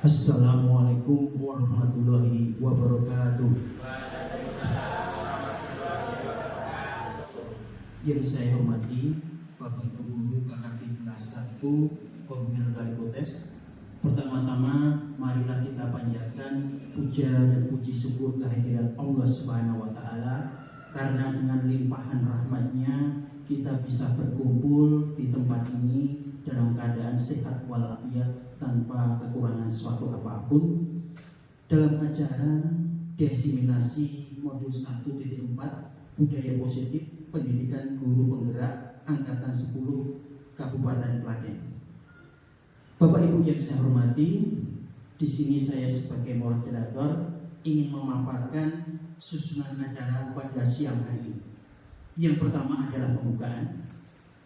Assalamualaikum warahmatullahi wabarakatuh. Yang saya hormati Bapak Ibu Guru KKP kelas 1 Kombinat Kalipotes. Pertama-tama marilah kita panjatkan puja dan puji syukur kehadirat Allah Subhanahu wa taala, karena dengan limpahan rahmatnya kita bisa berkumpul di tempat ini dalam keadaan sehat walafiat tanpa kekurangan suatu apapun dalam acara diseminasi modul 1.4 budaya positif pendidikan guru penggerak angkatan 10 Kabupaten Klaten. Bapak Ibu yang saya hormati, di sini saya sebagai moderator ingin memaparkan susunan acara pada siang hari ini. Yang pertama adalah pembukaan,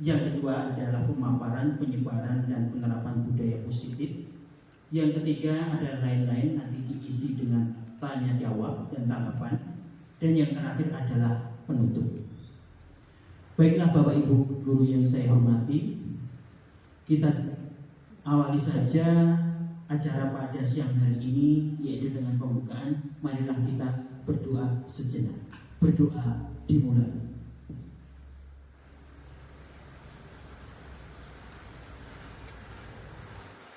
yang kedua adalah pemaparan, penyebaran dan penerapan budaya positif, yang ketiga adalah lain-lain nanti diisi dengan tanya jawab dan tanggapan, dan yang terakhir adalah penutup. Baiklah Bapak Ibu Guru yang saya hormati, kita awali saja acara pada siang hari ini, yaitu dengan pembukaan. Marilah kita berdoa sejenak. Berdoa dimulai.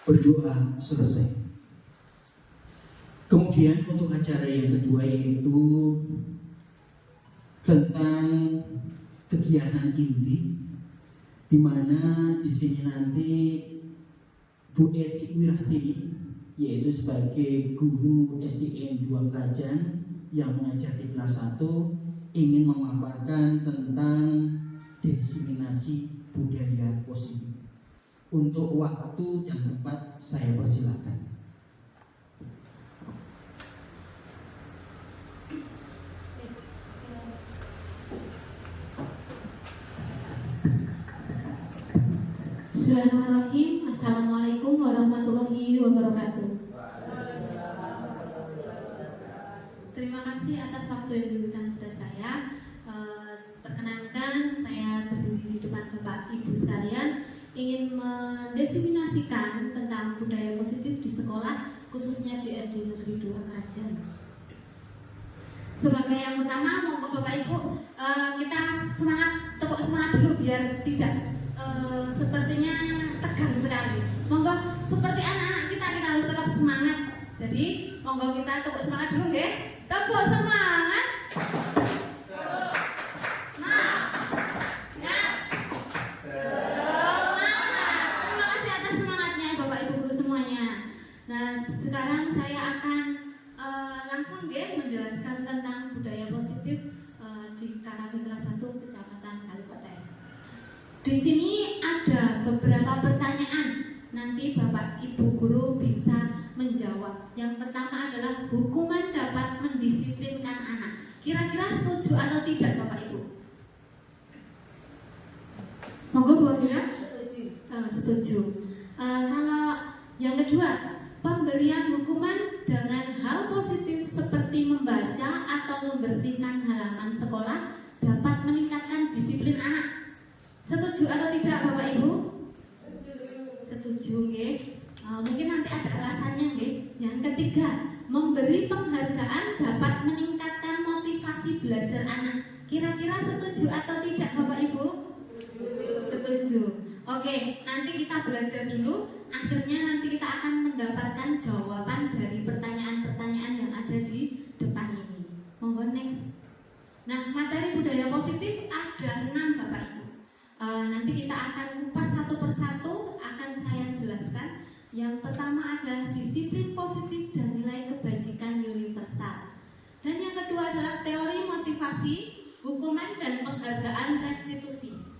Berdoa selesai. Kemudian untuk acara yang kedua, yaitu tentang kegiatan inti, di mana di sini nanti Bu Edi Wirastini, yaitu sebagai guru SDN 2 Kerajaan yang mengajar di kelas 1, ingin memaparkan tentang diseminasi budaya positif. Untuk waktu dan tempat saya persilakan. Bismillahirrahmanirrahim. Assalamualaikum warahmatullahi wabarakatuh. Terima kasih atas waktu yang diberikan kepada saya. Perkenankan saya berdiri di depan Bapak Ibu sekalian, ingin mendiseminasikan tentang budaya positif di sekolah, khususnya di SD Negeri 2 Kerajaan. Sebagai yang pertama, monggo Bapak Ibu, kita semangat, tepuk semangat dulu biar tidak sepertinya tegang sekali. Monggo, seperti anak-anak kita harus tetap semangat. Jadi, monggo kita tepuk semangat dulu ya. Tepuk semangat. Sekarang saya akan langsung menjelaskan tentang budaya positif di KKP kelas 1 Kecamatan Kalipotes. Di sini ada beberapa pertanyaan, nanti Bapak Ibu Guru bisa menjawab. Yang pertama adalah hukuman dapat mendisiplinkan anak. Kira-kira setuju atau tidak Bapak Ibu? Monggo Bu Afira. Setuju. Kalau yang kedua, pemberian hukuman dengan hal positif seperti membaca atau membersihkan halaman sekolah dapat meningkatkan disiplin anak. Setuju atau tidak Bapak Ibu? Setuju ya. Mungkin nanti ada alasannya ya. Yang ketiga, memberi penghargaan dapat meningkatkan motivasi belajar anak. Kira-kira setuju atau tidak Bapak Ibu? Setuju. Oke, nanti kita belajar dulu. Akhirnya nanti kita akan mendapatkan jawaban dari pertanyaan-pertanyaan yang ada di depan ini. Monggo next. Nah, materi budaya positif ada 6 Bapak Ibu. Nanti kita akan kupas satu persatu, akan saya jelaskan. Yang pertama adalah disiplin positif dan nilai kebajikan universal. Dan yang kedua adalah teori motivasi, hukuman dan penghargaan restitusi.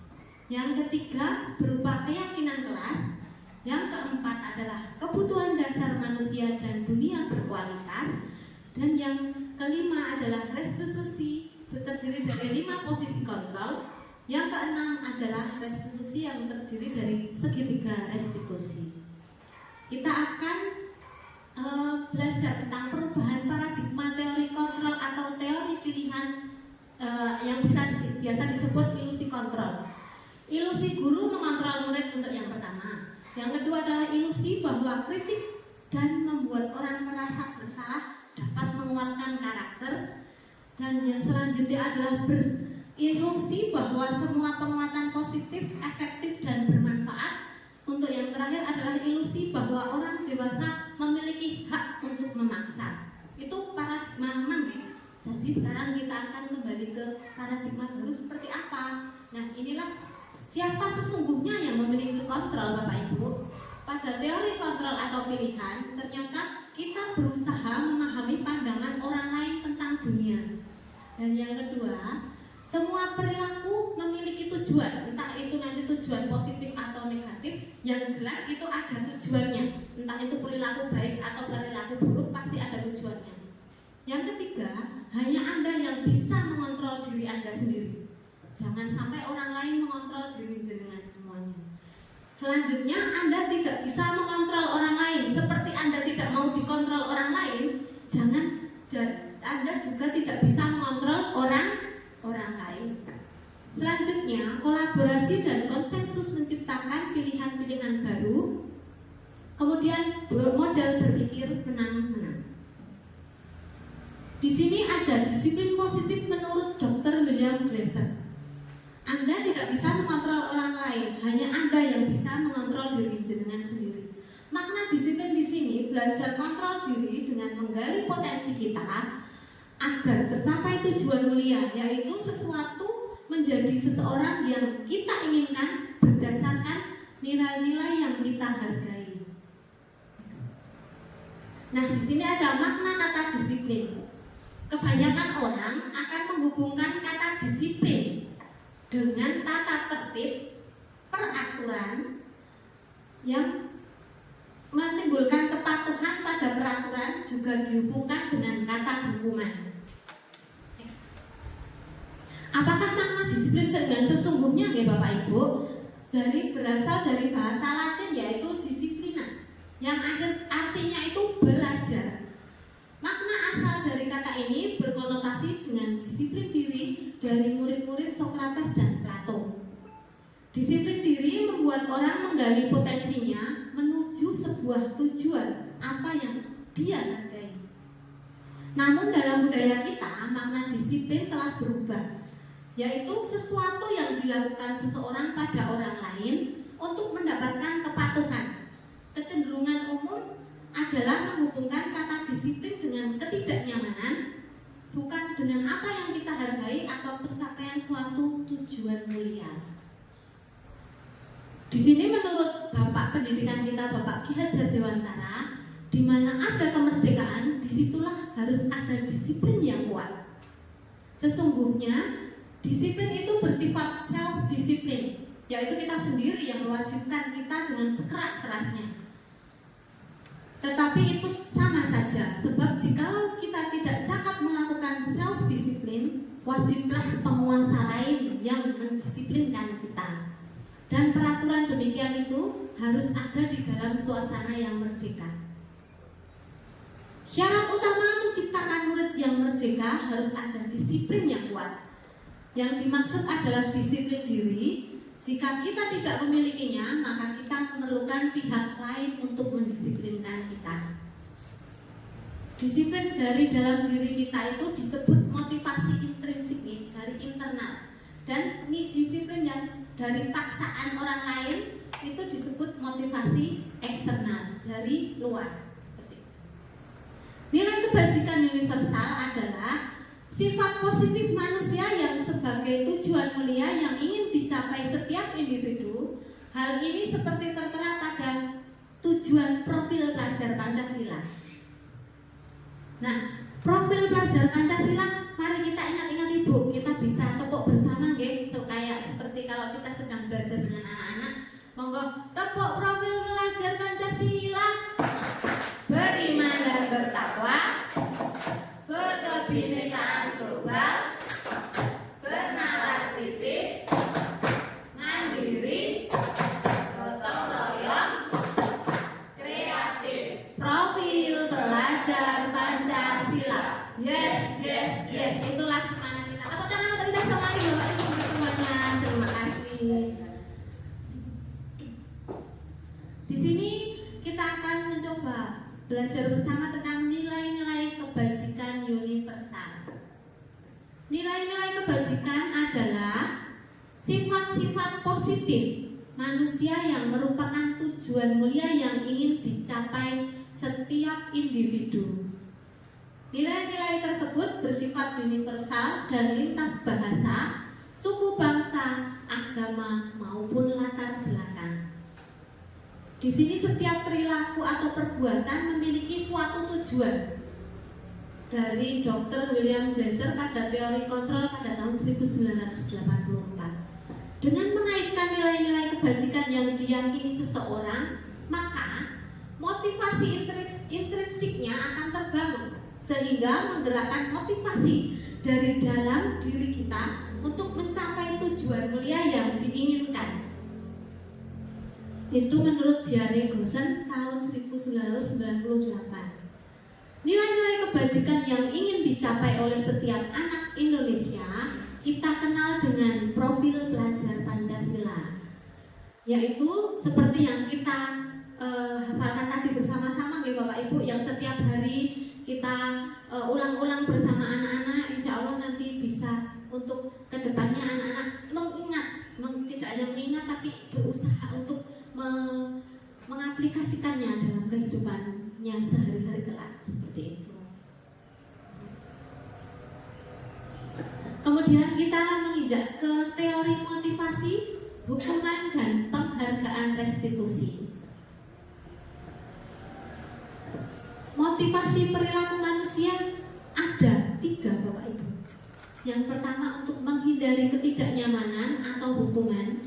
Yang ketiga berupa keyakinan kelas. Yang keempat adalah kebutuhan dasar manusia dan dunia berkualitas. Dan yang kelima adalah restitusi, terdiri dari 5 posisi kontrol. Yang keenam adalah restitusi yang terdiri dari segitiga restitusi. Kita akan belajar tentang perubahan paradigma teori kontrol atau teori pilihan yang biasa disebut ilusi kontrol. Ilusi guru mengontrol murid untuk yang pertama. Yang kedua adalah ilusi bahwa kritik dan membuat orang merasa bersalah, dapat menguatkan karakter. Dan yang selanjutnya adalah berilusi bahwa semua penguatan positif, efektif, dan bermanfaat. Untuk yang terakhir adalah ilusi bahwa orang dewasa memiliki hak untuk memaksa. Itu paradigma lama ya. Jadi sekarang kita akan kembali ke paradigma baru seperti apa. Nah, inilah siapa sesungguhnya yang memiliki kontrol, Bapak Ibu. Pada teori kontrol atau pilihan, ternyata kita berusaha memahami pandangan orang lain tentang dunia. Dan yang kedua, semua perilaku memiliki tujuan, entah itu nanti tujuan positif atau negatif. Yang jelas itu ada tujuannya, entah itu perilaku baik atau perilaku buruk, pasti ada tujuannya. Yang ketiga, hanya Anda yang bisa mengontrol diri Anda sendiri. Jangan sampai orang lain mengontrol diri jenengan semuanya. Selanjutnya, Anda tidak bisa mengontrol orang lain. Seperti Anda tidak mau dikontrol orang lain, Anda juga tidak bisa mengontrol orang lain. Selanjutnya, kolaborasi dan konsensus menciptakan pilihan-pilihan baru. Kemudian, model berpikir menang-menang. Di sini ada disiplin positif menurut Dr. William Glasser. Anda tidak bisa mengontrol orang lain, hanya Anda yang bisa mengontrol diri jenengan sendiri. Makna disiplin di sini belajar kontrol diri dengan menggali potensi kita agar tercapai tujuan mulia, yaitu sesuatu menjadi seseorang yang kita inginkan berdasarkan nilai-nilai yang kita hargai. Nah, di sini ada makna kata disiplin. Kebanyakan orang akan menghubungkan kata disiplin dengan tata tertib, peraturan yang menimbulkan kepatuhan pada peraturan, juga dihubungkan dengan kata hukuman. Apakah makna disiplin yang sesungguhnya ya Bapak Ibu? Berasal dari bahasa Latin, yaitu disiplina, yang artinya itu belajar. Makna asal dari kata ini berkonotasi dengan disiplin diri dari murid-murid Sokrates dan Plato. Disiplin diri membuat orang menggali potensinya menuju sebuah tujuan apa yang dia hargai. Namun dalam budaya kita, makna disiplin telah berubah, yaitu sesuatu yang dilakukan seseorang pada orang lain untuk mendapatkan kepatuhan. Kecenderungan umum adalah menghubungkan kata disiplin dengan ketidaknyamanan, bukan dengan apa yang kita hargai atau pencapaian suatu tujuan mulia. Di sini menurut Bapak Pendidikan kita, Bapak Ki Hajar Dewantara, di mana ada kemerdekaan, disitulah harus ada disiplin yang kuat. Sesungguhnya disiplin itu bersifat self-disiplin, yaitu kita sendiri yang mewajibkan kita dengan sekeras-kerasnya. Tetapi itu sama saja, sebab jikalau kita tidak cakap melakukan self-disiplin, wajiblah penguasa lain yang mendisiplinkan kita. Dan peraturan demikian itu harus ada di dalam suasana yang merdeka. Syarat utama menciptakan murid yang merdeka harus ada disiplin yang kuat. Yang dimaksud adalah disiplin diri. Jika kita tidak memilikinya, maka kita memerlukan pihak lain untuk mendisiplinkan kita. Disiplin dari dalam diri kita itu disebut motivasi intrinsik, dari internal. Dan ini disiplin yang dari paksaan orang lain itu disebut motivasi eksternal, dari luar. Nilai kebajikan universal adalah sifat positif manusia yang sebagai tujuan mulia yang ingin dicapai setiap individu. Hal ini seperti tertera pada tujuan profil pelajar Pancasila. Nah, profil pelajar Pancasila, mari kita ingat-ingat Ibu, kita bisa tepuk bersama nggih, kayak seperti kalau kita sedang belajar dengan anak-anak. Monggo tepuk profil pelajar Pancasila. Beriman dan bertakwa, berkebinekaan global, bernalar kritis, mandiri, gotong royong, kreatif. Profil pelajar Pancasila. Yes, yes, yes. Itulah semangat kita. Tepuk tangan untuk kita sekali, Bapak Ibu semuanya. Terima kasih. belajar bersama tentang nilai-nilai kebajikan universal. Nilai-nilai kebajikan adalah sifat-sifat positif manusia yang merupakan tujuan mulia yang ingin dicapai setiap individu. Nilai-nilai tersebut bersifat universal dan lintas bahasa, suku bangsa, agama, maupun latar belakang. Di sini setiap perilaku atau perbuatan memiliki suatu tujuan. Dari Dr. William Glasser pada teori kontrol pada tahun 1984. Dengan mengaitkan nilai-nilai kebajikan yang diyakini seseorang, maka motivasi intrinsiknya akan terbangun sehingga menggerakkan motivasi dari dalam diri kita untuk mencapai tujuan mulia yang diinginkan. Itu menurut Diane Gosen tahun 1998. Nilai-nilai kebajikan yang ingin dicapai oleh setiap anak Indonesia kita kenal dengan profil pelajar Pancasila, yaitu seperti yang kita hafalkan tadi bersama-sama nih Bapak Ibu, yang setiap hari kita ulang-ulang bersama anak-anak. Insya Allah nanti bisa untuk kedepannya anak-anak mengingat, tidak hanya mengingat tapi berusaha untuk mengaplikasikannya dalam kehidupannya sehari-hari kelak, seperti itu. Kemudian kita menginjak ke teori motivasi, hukuman, dan penghargaan restitusi. Motivasi perilaku manusia ada 3 Bapak Ibu. Yang pertama untuk menghindari ketidaknyamanan atau hukuman.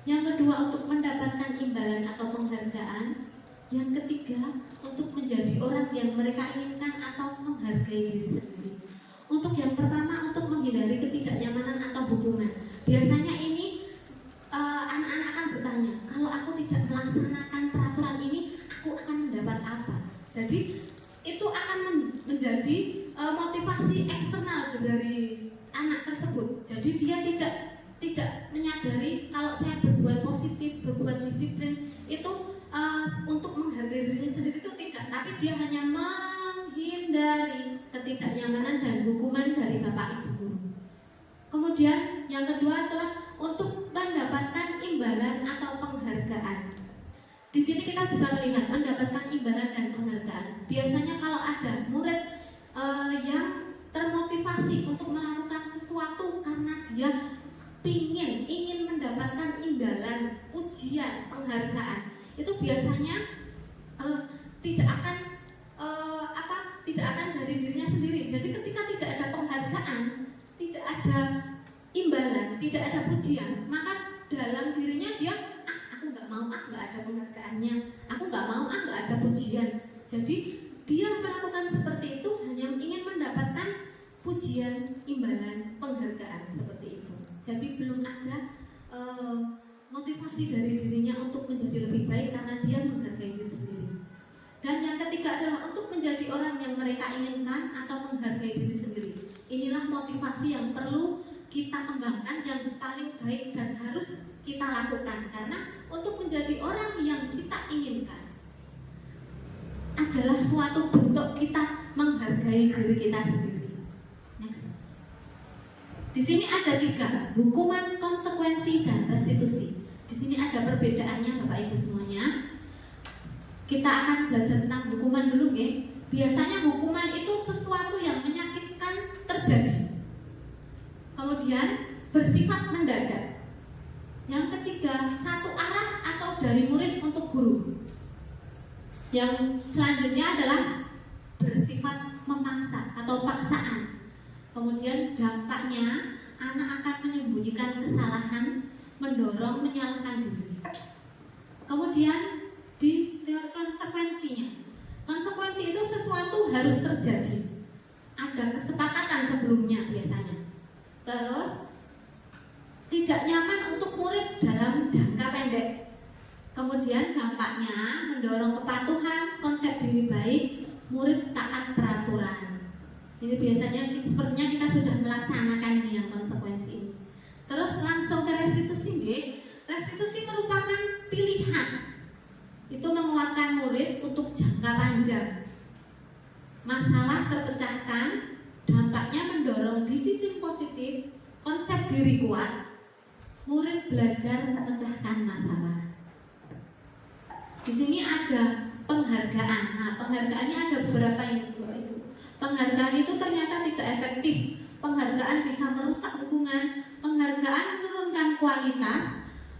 Yang kedua untuk mendapatkan imbalan atau penghargaan. Yang ketiga untuk menjadi orang yang mereka inginkan atau menghargai diri sendiri. Untuk yang pertama untuk menghindari ketidaknyamanan atau hukuman. Biasanya ini anak-anak akan bertanya, kalau aku tidak melaksanakan peraturan ini, aku akan mendapat apa? Jadi itu akan menjadi motivasi eksternal dari anak tersebut. Jadi dia tidak menyadari kalau saya berbuat positif, berbuat disiplin itu untuk menghargai dirinya sendiri, itu tidak. Tapi dia hanya menghindari ketidaknyamanan dan hukuman dari Bapak Ibu guru. Kemudian yang kedua adalah untuk mendapatkan imbalan atau penghargaan. Di sini kita bisa melihat mendapatkan imbalan dan penghargaan. Biasanya kalau ada murid yang termotivasi untuk melakukan sesuatu karena dia ingin mendapatkan imbalan, ujian, penghargaan, itu biasanya tidak akan dari dirinya sendiri. Jadi ketika tidak ada penghargaan, tidak ada imbalan, tidak ada pujian, maka dalam dirinya dia aku nggak mau, nggak ada penghargaannya, aku nggak mau, nggak ada pujian. Jadi dia melakukan seperti itu hanya ingin mendapatkan pujian, imbalan, penghargaan, seperti itu. Jadi belum ada motivasi dari dirinya untuk menjadi lebih baik karena dia menghargai diri sendiri. Dan yang ketiga adalah untuk menjadi orang yang mereka inginkan atau menghargai diri sendiri. Inilah motivasi yang perlu kita kembangkan, yang paling baik dan harus kita lakukan. Karena untuk menjadi orang yang kita inginkan adalah suatu bentuk kita menghargai diri kita sendiri. Next. Di sini ada 3, hukuman, konsekuensi, dan restitusi. Di sini ada perbedaannya Bapak Ibu semuanya. Kita akan belajar tentang hukuman dulu ya. Biasanya hukuman itu sesuatu yang menyakitkan terjadi, kemudian bersifat mendadak. Yang ketiga, satu arah atau dari murid untuk guru. Yang selanjutnya adalah bersifat memaksa atau paksaan. Kemudian dampaknya anak akan menyembunyikan kesalahan, mendorong menyalahkan diri. Kemudian di teori konsekuensinya, konsekuensi itu sesuatu harus terjadi, ada kesepakatan sebelumnya biasanya. Terus tidak nyaman untuk murid dalam jangka pendek. Kemudian dampaknya mendorong kepatuhan, konsep diri baik, murid taat peraturan. Ini biasanya sepertinya kita sudah melaksanakan ini yang konsekuensi ini. Terus langsung ke restitusi. Restitusi merupakan pilihan. Itu menguatkan murid untuk jangka panjang. masalah terpecahkan, dampaknya mendorong disiplin positif, konsep diri kuat, murid belajar memecahkan masalah. Di sini ada penghargaan. Nah, penghargaannya ada beberapa ini, Bapak Ibu. Penghargaan itu ternyata tidak efektif. Penghargaan bisa merusak hubungan, penghargaan menurunkan kualitas,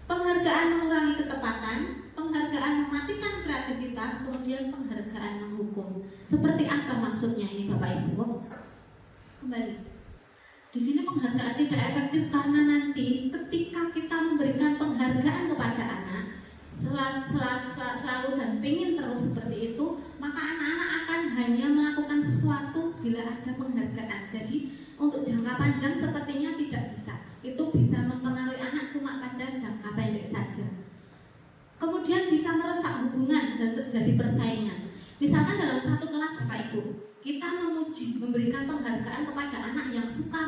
penghargaan mengurangi ketepatan, penghargaan mematikan kreativitas, kemudian penghargaan menghukum. Seperti apa maksudnya ini, Bapak Ibu? Kembali. Di sini penghargaan tidak efektif karena nanti ketika kita memberikan penghargaan kepada anak selalu dan ingin terus seperti itu, maka anak-anak akan hanya melakukan sesuatu bila ada penghargaan. Jadi untuk jangka panjang sepertinya tidak bisa. Itu bisa mempengaruhi anak cuma pada jangka pendek saja. Kemudian bisa merusak hubungan dan terjadi persaingan. Misalkan dalam satu kelas, Bapak Ibu, kita memuji, memberikan penghargaan kepada anak yang suka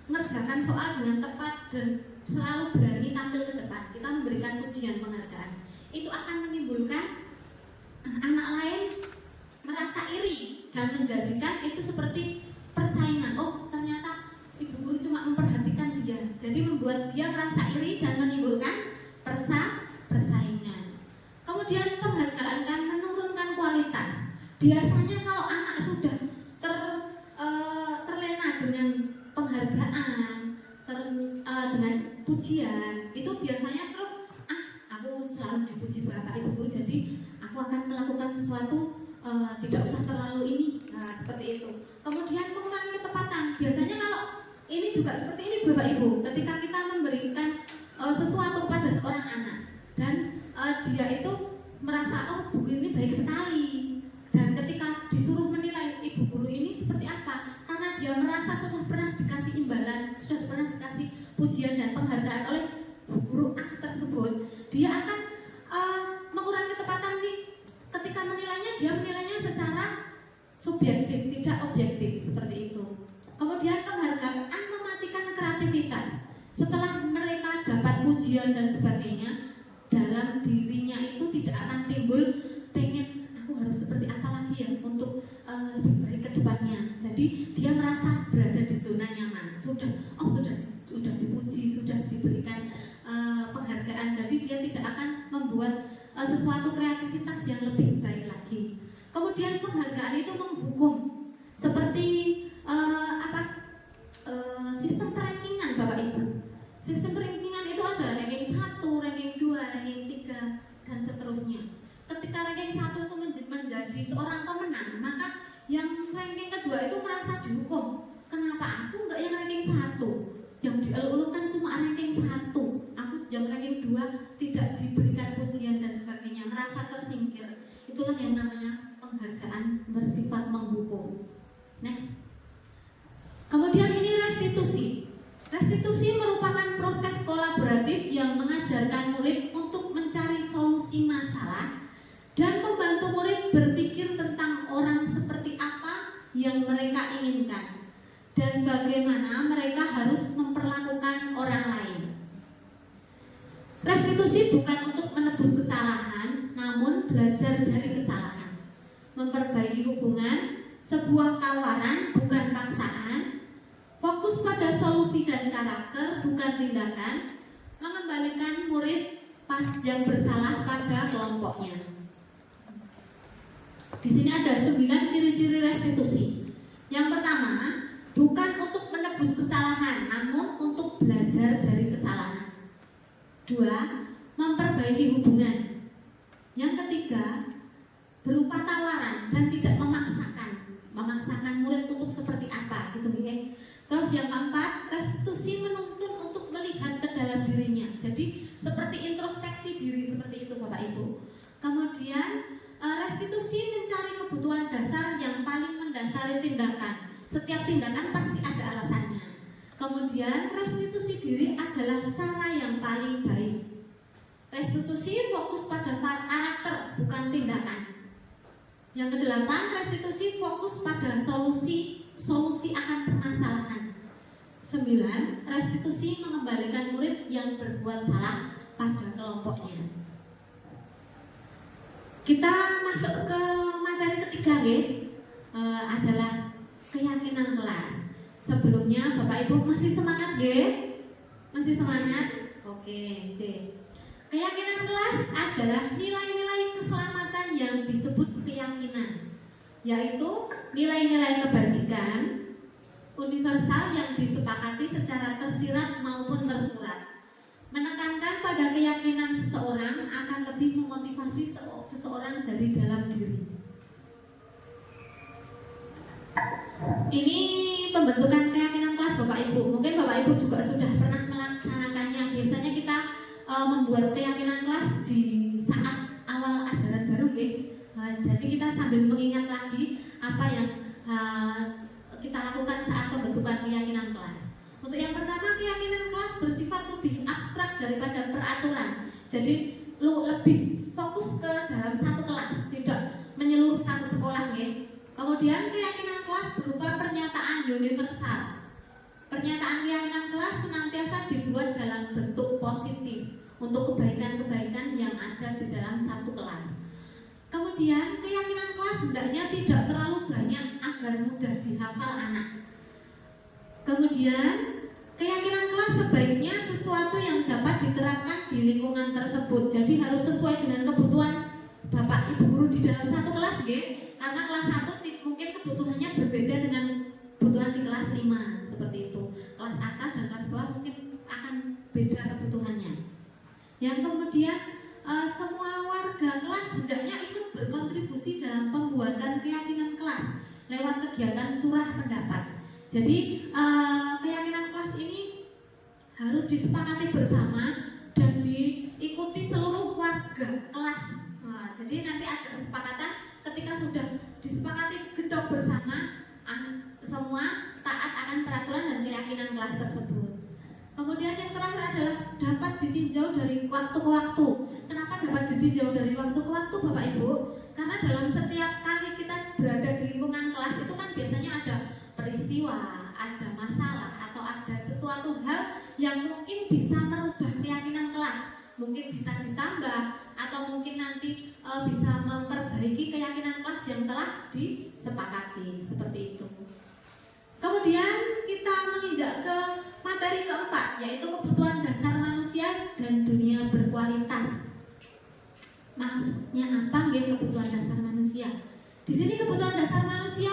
mengerjakan soal dengan tepat dan selalu berani tampil ke depan. Kita memberikan pujian, penghargaan. Itu akan menimbulkan anak lain merasa iri dan menjadikan itu seperti persaingan. Oh, ternyata ibu guru cuma memperhatikan dia. Jadi membuat dia merasa iri dan menimbulkan persaingan. Kemudian penghargaan kan menurunkan kualitas. Biasanya kalau anak sudah terlena dengan penghargaan, dengan pujian, itu biasanya terus aku selalu dipuji Bapak Ibu guru, jadi aku akan melakukan sesuatu tidak usah terlalu ini. Nah, seperti itu. Kemudian mengurangi ketepatan. Biasanya kalau ini juga seperti ini, Bapak Ibu, ketika kita memberikan sesuatu pada seorang anak dan dia itu merasa oh buku ini baik sekali, dan ketika disuruh menilai ibu guru ini seperti apa, karena dia merasa sudah pernah dikasih imbalan, sudah pernah dikasih pujian dan penghargaan oleh bu guru A tersebut, dia akan mengurangi ketepatan nih. Ketika menilainya, dia menilainya secara subjektif, tidak objektif, seperti itu. Kemudian penghargaan mematikan kreativitas. Setelah mereka dapat pujian dan sebagainya, dalam dirinya itu tidak akan timbul pengen aku harus seperti apa lagi ya untuk lebih baik ke depannya. Jadi dia merasa berada di zona nyaman. Sudah dipuji, sudah diberikan penghargaan. Jadi dia tidak akan membuat sesuatu kreativitas yang lebih baik lagi. Kemudian penghargaan itu menghukum, seperti sistem rankingan, Bapak Ibu. Sistem rankingan itu ada ranking 1, ranking 2, ranking 3 dan seterusnya. Ketika ranking 1 itu menjadi seorang pemenang, maka yang ranking kedua itu merasa dihukum. Kenapa aku enggak yang ranking 1? Yang dielulukan cuma ranking 1. Aku yang ranking 2 tidak diberikan pujian dan sebagainya, merasa tersingkir. Itulah yang namanya penghargaan bersifat menghukum. Next. Kemudian ini restitusi. Restitusi merupakan proses kolaboratif yang mengajarkan murid untuk mencari solusi masalah dan membantu murid berpikir tentang orang seperti apa yang mereka inginkan dan bagaimana mereka harus memperlakukan orang lain. Restitusi bukan untuk menebus kesalahan, namun belajar dari kesalahan, memperbaiki hubungan, sebuah tawaran bukan paksaan, fokus pada solusi dan karakter bukan tindakan, mengembalikan murid yang bersalah pada kelompoknya. Di sini ada 9 ciri-ciri restitusi. Yang pertama, bukan untuk menebus kesalahan, namun untuk belajar dari kesalahan. 2, memperbaiki hubungan. Yang ketiga, berupa tawaran dan tidak memaksakan murid untuk seperti apa, gitu ya. Terus yang keempat, restitusi menuntun untuk melihat ke dalam dirinya. Jadi seperti introspeksi diri, seperti itu Bapak Ibu. Kemudian restitusi mencari kebutuhan dasar yang paling mendasari tindakan. Setiap tindakan pasti ada alasannya. Kemudian restitusi diri adalah cara yang paling baik. Restitusi fokus pada karakter bukan tindakan. Yang kedelapan, restitusi fokus pada solusi akan permasalahan. 9, restitusi mengembalikan murid yang berbuat salah pada kelompoknya. Kita masuk ke materi ketiga, ya. adalah keyakinan kelas. Sebelumnya Bapak Ibu masih semangat nggih? Masih semangat? Oke, C. Keyakinan kelas adalah nilai-nilai keselamatan yang disebut keyakinan, yaitu nilai-nilai kebajikan universal yang disepakati secara tersirat maupun tersurat. Menekankan pada keyakinan seseorang akan lebih memotivasi seseorang dari dalam diri. Ini pembentukan keyakinan kelas Bapak Ibu. Mungkin Bapak Ibu juga sudah pernah melaksanakannya. Biasanya kita membuat keyakinan kelas di saat awal ajaran baru, jadi kita sambil mengingat lagi apa yang kita lakukan saat pembentukan keyakinan kelas. Untuk yang pertama, keyakinan kelas bersifat lebih abstrak daripada peraturan. Jadi lebih fokus ke dalam satu kelas, tidak menyeluruh satu sekolah, Kemudian keyakinan kelas berupa pernyataan universal. Pernyataan keyakinan kelas senantiasa dibuat dalam bentuk positif untuk kebaikan-kebaikan yang ada di dalam satu kelas. Kemudian keyakinan kelas hendaknya tidak terlalu banyak agar mudah dihafal anak. Kemudian keyakinan kelas sebaiknya sesuatu yang dapat diterapkan di lingkungan tersebut. Jadi harus sesuai dengan kebutuhan Bapak Ibu guru di dalam satu kelas, karena kelas 1 mungkin kebutuhannya berbeda dengan kebutuhan di kelas 5, seperti itu. Kelas atas dan kelas bawah mungkin akan beda kebutuhannya. Yang kemudian semua warga kelas hendaknya ikut berkontribusi dalam pembuatan keyakinan kelas lewat kegiatan curah pendapat. Jadi keyakinan kelas ini harus disepakati bersama dan diikuti seluruh warga kelas. Jadi nanti ada kesepakatan ketika sudah disepakati gedok bersama, semua taat akan peraturan dan keyakinan kelas tersebut. Kemudian yang terakhir adalah dapat ditinjau dari waktu ke waktu. Kenapa dapat ditinjau dari waktu ke waktu Bapak Ibu? Karena dalam setiap kali kita berada di lingkungan kelas itu kan biasanya ada peristiwa, ada masalah, atau ada sesuatu hal yang mungkin bisa merubah keyakinan kelas. Mungkin bisa ditambah atau mungkin nanti bisa memperbaiki keyakinan kelas yang telah disepakati, seperti itu. Kemudian kita menginjak ke materi keempat, yaitu kebutuhan dasar manusia dan dunia berkualitas. Maksudnya apa kebutuhan dasar manusia? Di sini kebutuhan dasar manusia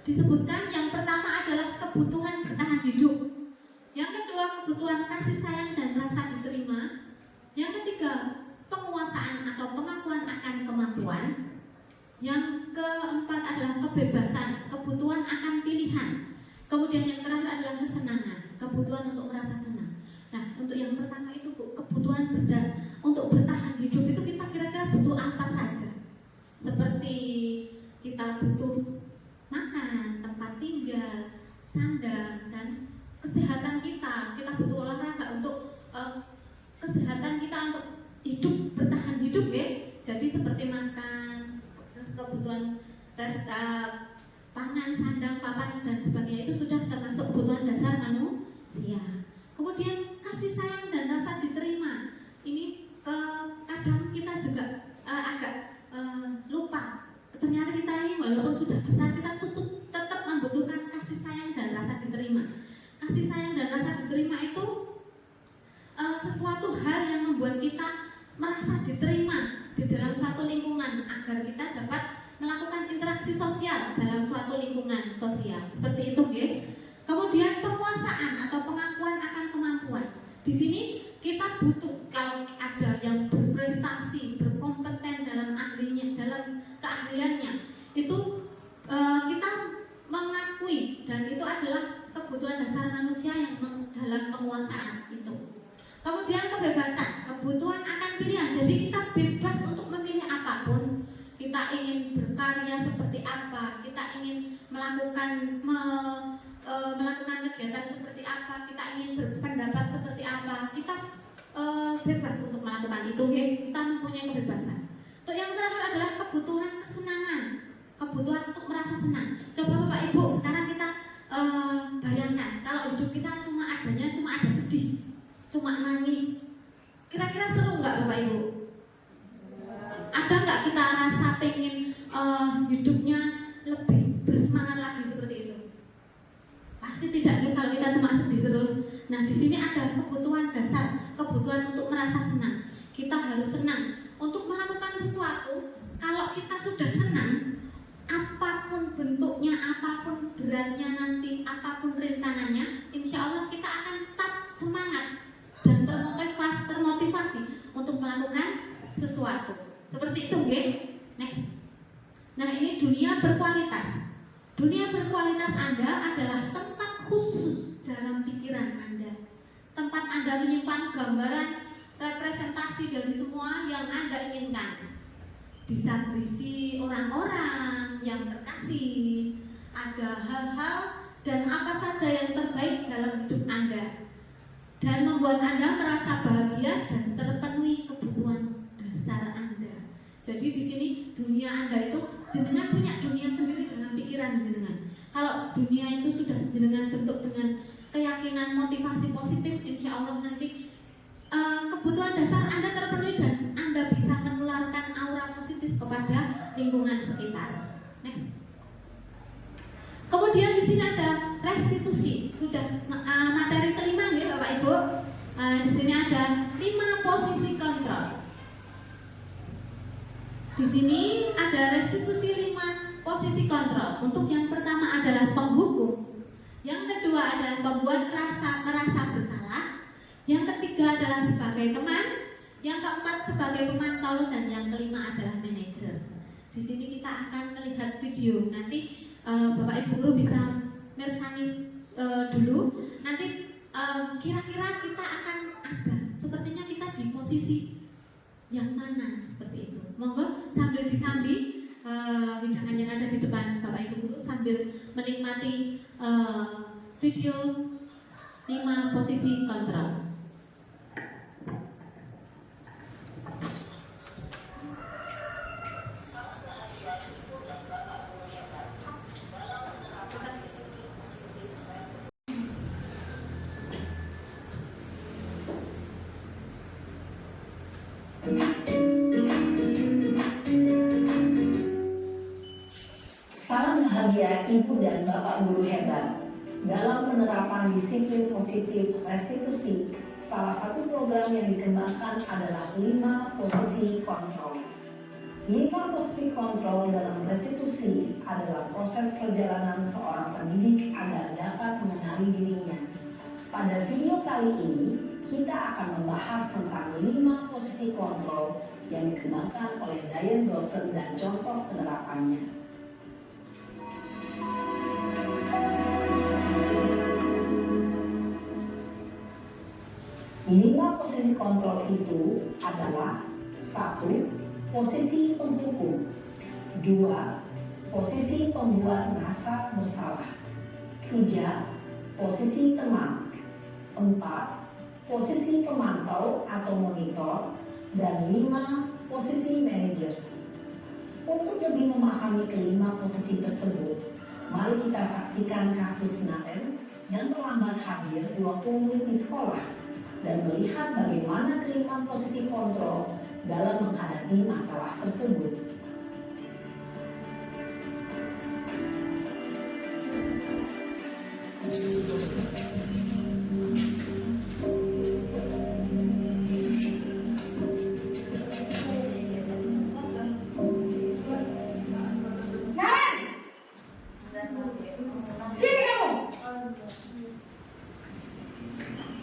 disebutkan yang pertama adalah kebutuhan bertahan hidup. Yang kedua, kebutuhan kasih sayang dan rasa diterima. Yang ketiga, penguasaan atau pengakuan akan kemampuan. Yang keempat adalah kebebasan, kebutuhan akan pilihan. Kemudian yang terakhir adalah kesenangan, kebutuhan untuk merasa senang. Nah, untuk yang pertama itu kebutuhan untuk bertahan hidup itu kita kira-kira butuh apa saja? Seperti kita butuh makan, tempat tinggal, sandang, dan kesehatan kita. Kita butuh olahraga untuk kesehatan kita untuk hidup, bertahan hidup, Jadi seperti makan, kebutuhan pangan, sandang, papan, dan sebagainya itu sudah termasuk kebutuhan dasar manusia. Kemudian kasih sayang dan rasa diterima. Ini kadang kita juga agak lupa. Ternyata kita ini walaupun sudah besar, kita tetap membutuhkan kasih sayang dan rasa diterima. Kasih sayang dan rasa diterima itu sesuatu hal yang membuat kita merasa diterima di dalam suatu lingkungan agar kita dapat melakukan interaksi sosial dalam suatu lingkungan sosial, seperti itu, Kemudian penguasaan atau pengakuan akan kemampuan. Di sini kita butuh, kalau ada yang berprestasi, berkompeten dalam keahliannya, itu kita mengakui, dan itu adalah kebutuhan dasar manusia yang dalam penguasaan itu. Kemudian kebebasan, kebutuhan akan pilihan. Jadi kita bebas untuk memilih apapun. Kita ingin berkarya seperti apa, kita ingin melakukan kegiatan seperti apa, kita ingin berpendapat seperti apa, kita bebas untuk melakukan itu, kita mempunyai kebebasan. Untuk yang terakhir adalah kebutuhan kesenangan, kebutuhan untuk merasa senang. Coba Bapak Ibu sekarang kita bayangkan kalau hidup kita cuma ada sedih, cuma nangis, kira-kira seru nggak Bapak Ibu? Ada nggak kita rasa pengen hidupnya lebih bersih? bersemangat lagi seperti itu. Pasti tidak kalau kita cuma sedih terus. Nah, di sini ada kebutuhan dasar, kebutuhan untuk merasa senang. Kita harus senang untuk melakukan sesuatu. Kalau kita sudah senang, apapun bentuknya, apapun beratnya nanti, apapun rintangannya, insya Allah kita akan tetap semangat dan termotivasi untuk melakukan sesuatu. Seperti itu, nggih. Next. Nah, ini dunia berkualitas. Dunia berkualitas Anda adalah tempat khusus dalam pikiran Anda. Tempat Anda menyimpan gambaran representasi dari semua yang Anda inginkan. Bisa berisi orang-orang yang terkasih, ada hal-hal dan apa saja yang terbaik dalam hidup Anda, dan membuat Anda merasa bahagia dan terpenuhi kebutuhan dasar Anda. Jadi di sini dunia Anda itu jenengan punya dunia sendiri dalam pikiran jenengan. Kalau dunia itu sudah jenengan bentuk dengan keyakinan motivasi positif, insya Allah nanti kebutuhan dasar Anda terpenuhi dan Anda bisa menularkan aura positif kepada lingkungan sekitar. Next. Kemudian di sini ada restitusi. Sudah materi kelima ya Bapak Ibu. Di sini ada 5 posisi kontrol. Di sini ada restitusi 5 posisi kontrol. Untuk yang pertama adalah penghukum. Yang kedua adalah membuat merasa bersalah. Yang ketiga adalah sebagai teman. Yang keempat sebagai pemantau, dan yang kelima adalah manajer. Di sini kita akan melihat video. Nanti Bapak Ibu guru bisa ngersani dulu. Nanti kira-kira kita akan ada. Sepertinya kita di posisi yang mana seperti itu. Monggo sambil disambi hidangan yang ada di depan Bapak Ibu guru sambil menikmati video 5 posisi kontrol. Salam bahagia Ibu dan Bapak Guru hebat. Dalam penerapan disiplin positif restitusi, salah satu program yang dikembangkan adalah 5 posisi kontrol. 5 posisi kontrol dalam restitusi adalah proses perjalanan seorang pendidik agar dapat mengenali dirinya. Pada video kali ini, kita akan membahas tentang 5 posisi kontrol yang dikembangkan oleh Diane Dawson dan contoh penerapannya. 5 posisi kontrol itu adalah 1. Posisi penghukum, 2. Posisi pembuat merasa bersalah, 3. Posisi teman, 4. Posisi pemantau atau monitor, dan 5. Posisi manajer. Untuk lebih memahami kelima posisi tersebut, mari kita saksikan kasus Nathan yang terlambat hadir 20 menit di sekolah dan melihat bagaimana kelima posisi kontrol dalam menghadapi masalah tersebut.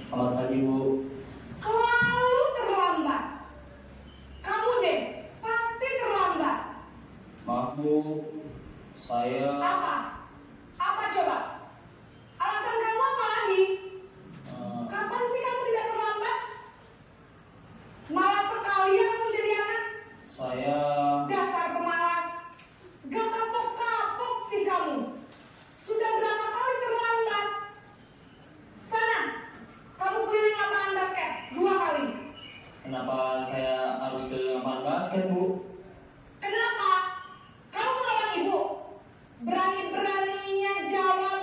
Selamat pagi, Bu. Selalu terlambat. Kamu deh, pasti terlambat. Maaf, Bu. Saya Apa? Apa coba? Alasan kamu apa lagi? Kapan sih kamu tidak terlambat? Malas sekali ya kamu jadi anak. saya Dasar pemalas. Gak kapok-kapok sih kamu. Sudah berapa kali terlambat? Sana, kamu keliling lapangan basket 2 kali. kenapa saya harus keliling lapangan basket, Bu? Kenapa? Kamu melawan ibu. Berani-beraninya jawab.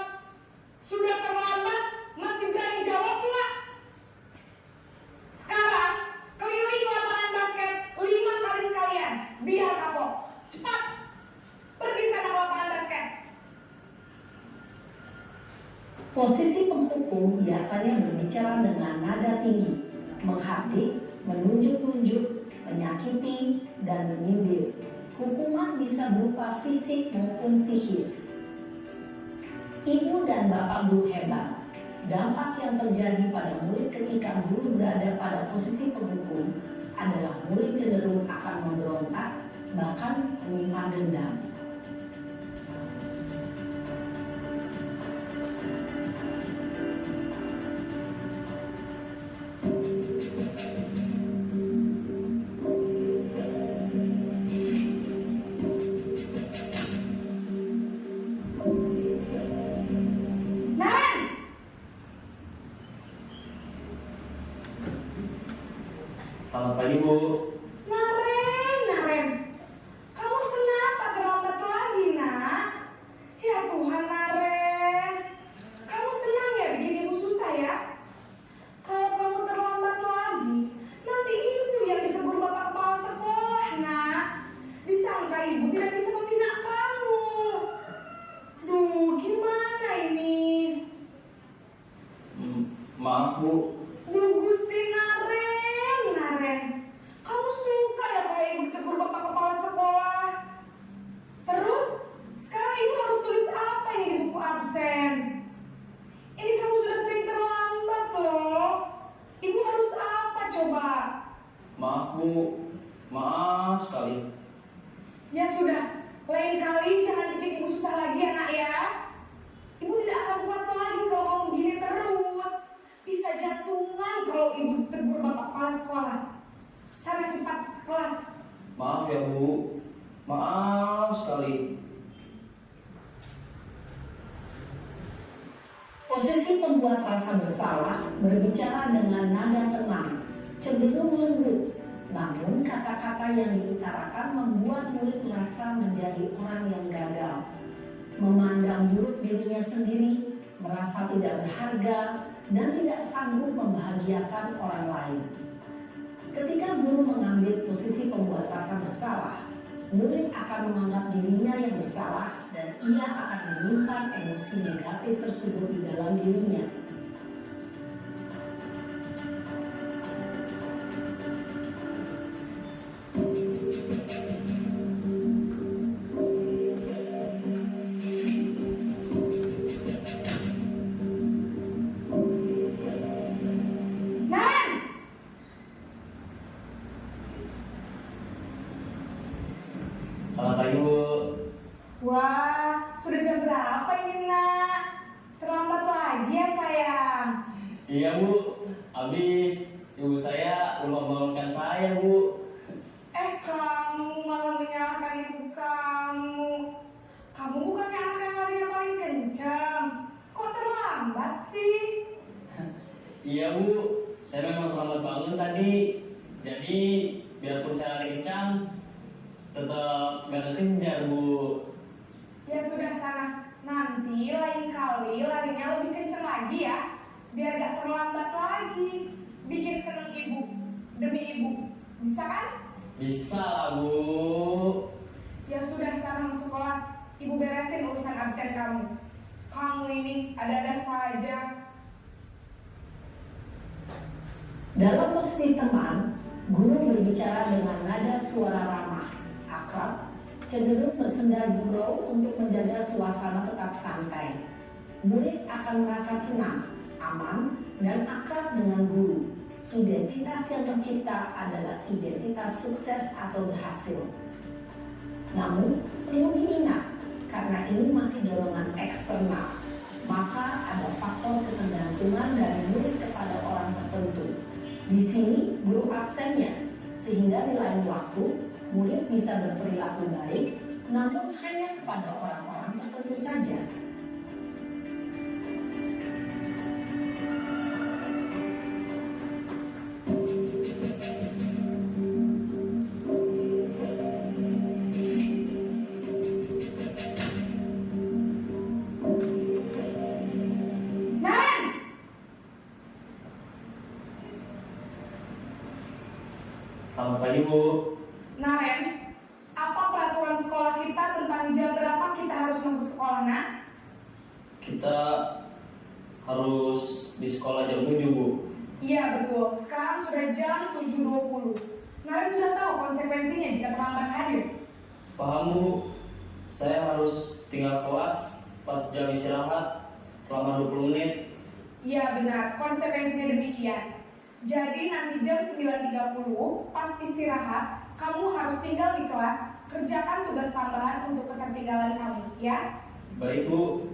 Sudah terlambat, masih berani jawab enggak? Sekarang, keliling lapangan basket 5 kali sekalian. Biar kapok. Cepat. Pergi sana ke lapangan basket. biasanya berbicara dengan nada tinggi, menghardik, menunjuk-nunjuk, menyakiti, dan menyindir. Hukuman bisa berupa fisik maupun psikis. Ibu dan bapak guru hebat. Dampak yang terjadi pada murid ketika guru berada pada posisi penghukum adalah murid cenderung akan memberontak, bahkan menyimpan dendam. Naren! Selamat pagi, Bu. Naren, kamu kenapa terlambat lagi, nak? Ya Tuhan, Naren, kamu senang ya bikin ibu susah ya? Kalau kamu terlambat lagi, nanti ibu yang ditegur bapak kepala sekolah, nak. Disangka ibu tidak bisa membina kamu. Duh, gimana ini? Maaf, Bu. Duh, Gusti Naren, kamu suka ya kalau ibu ditegur bapak kepala sekolah? Terus, sekarang ibu harus tulis apa ini di buku absen? Ini kamu sudah sering terlambat loh. Ibu harus apa coba? Maaf, Bu. Maaf sekali. Ya sudah, lain kali jangan bikin ibu susah lagi ya nak ya. Ibu tidak akan kuat lagi kalau kamu begini terus. Bisa jantungan kalau ibu ditegur bapak kepala sekolah. Sana cepat ke kelas. Maaf ya, Bu. Maaf sekali. Posisi pembuat rasa bersalah berbicara dengan nada tenang, cenderung lembut. Namun kata-kata yang diutarakan membuat murid merasa menjadi orang yang gagal, memandang buruk dirinya sendiri, merasa tidak berharga, dan tidak sanggup membahagiakan orang lain. Ketika guru mengambil posisi pembuat rasa bersalah, murid akan menganggap dirinya yang bersalah dan ia akan menyimpan emosi negatif tersebut di dalam dirinya. Naren! Selamat pagi, Bu. Wah, sudah jam berapa ini nak? Terlambat lagi ya sayang. Iya, Bu. Habis ibu saya ulang bangunkan saya, Bu. Kamu malah menyalahkan ibu kamu. Kamu bukannya anak yang larinya paling kencang. Kok terlambat sih? Iya, Bu. Saya memang terlambat bangun tadi. Jadi, biarpun saya lari kencang, tetap gak kekejar, Bu. Ya sudah sana. Nanti lain kali larinya lebih kencang lagi ya. Biar gak terlambat lagi. Bikin seneng ibu. Demi ibu. Bisa kan? Bisa lah, Bu. Ya sudah sana masuk kelas. Ibu beresin urusan absen kamu. Kamu ini ada-ada saja. Dalam posisi teman, guru berbicara dengan nada suara ramah, akrab, cenderung bersenda gurau untuk menjaga suasana tetap santai. Murid akan merasa senang, aman, dan akrab dengan guru. Identitas yang tercipta adalah identitas sukses atau berhasil. Namun, perlu diingat, karena ini masih dorongan eksternal, maka ada faktor ketergantungan dari murid kepada orang tertentu. Di sini guru absennya, sehingga di lain waktu murid bisa berperilaku baik, namun hanya kepada orang-orang tertentu saja. Naren! Selamat pagi, Bu. Naren, apa peraturan sekolah kita tentang jam berapa kita harus masuk sekolah, nak? Kita harus di sekolah jam 7, Bu. Iya betul, sekarang sudah jam 7.20. Naren sudah tahu konsekuensinya jika terlambat hadir. Paham, Bu. Saya harus tinggal kelas pas jam istirahat selama 20 menit. Iya benar, konsekuensinya demikian. Jadi nanti jam 9.30 pas istirahat, kamu harus tinggal di kelas, kerjakan tugas tambahan untuk ketertinggalan kamu, ya? Baik, Bu.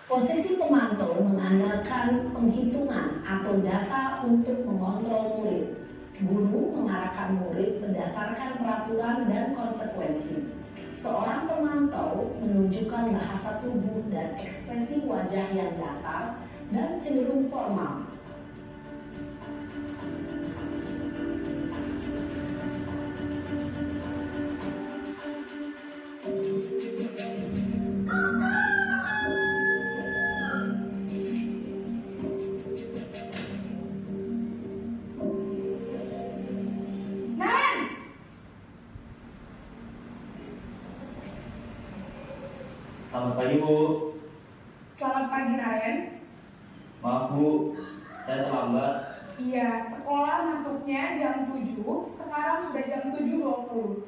Posisi pemantau mengandalkan penghitungan atau data untuk mengontrol murid. Guru mengarahkan murid berdasarkan peraturan dan konsekuensi. Seorang pemantau menunjukkan bahasa tubuh dan ekspresi wajah yang datar dan cenderung formal. Naren! Selamat pagi, Bu. Selamat pagi Naren. Maaf, Bu. Saya terlambat. Iya, sekolah masuknya jam 7, sekarang sudah jam 7.20.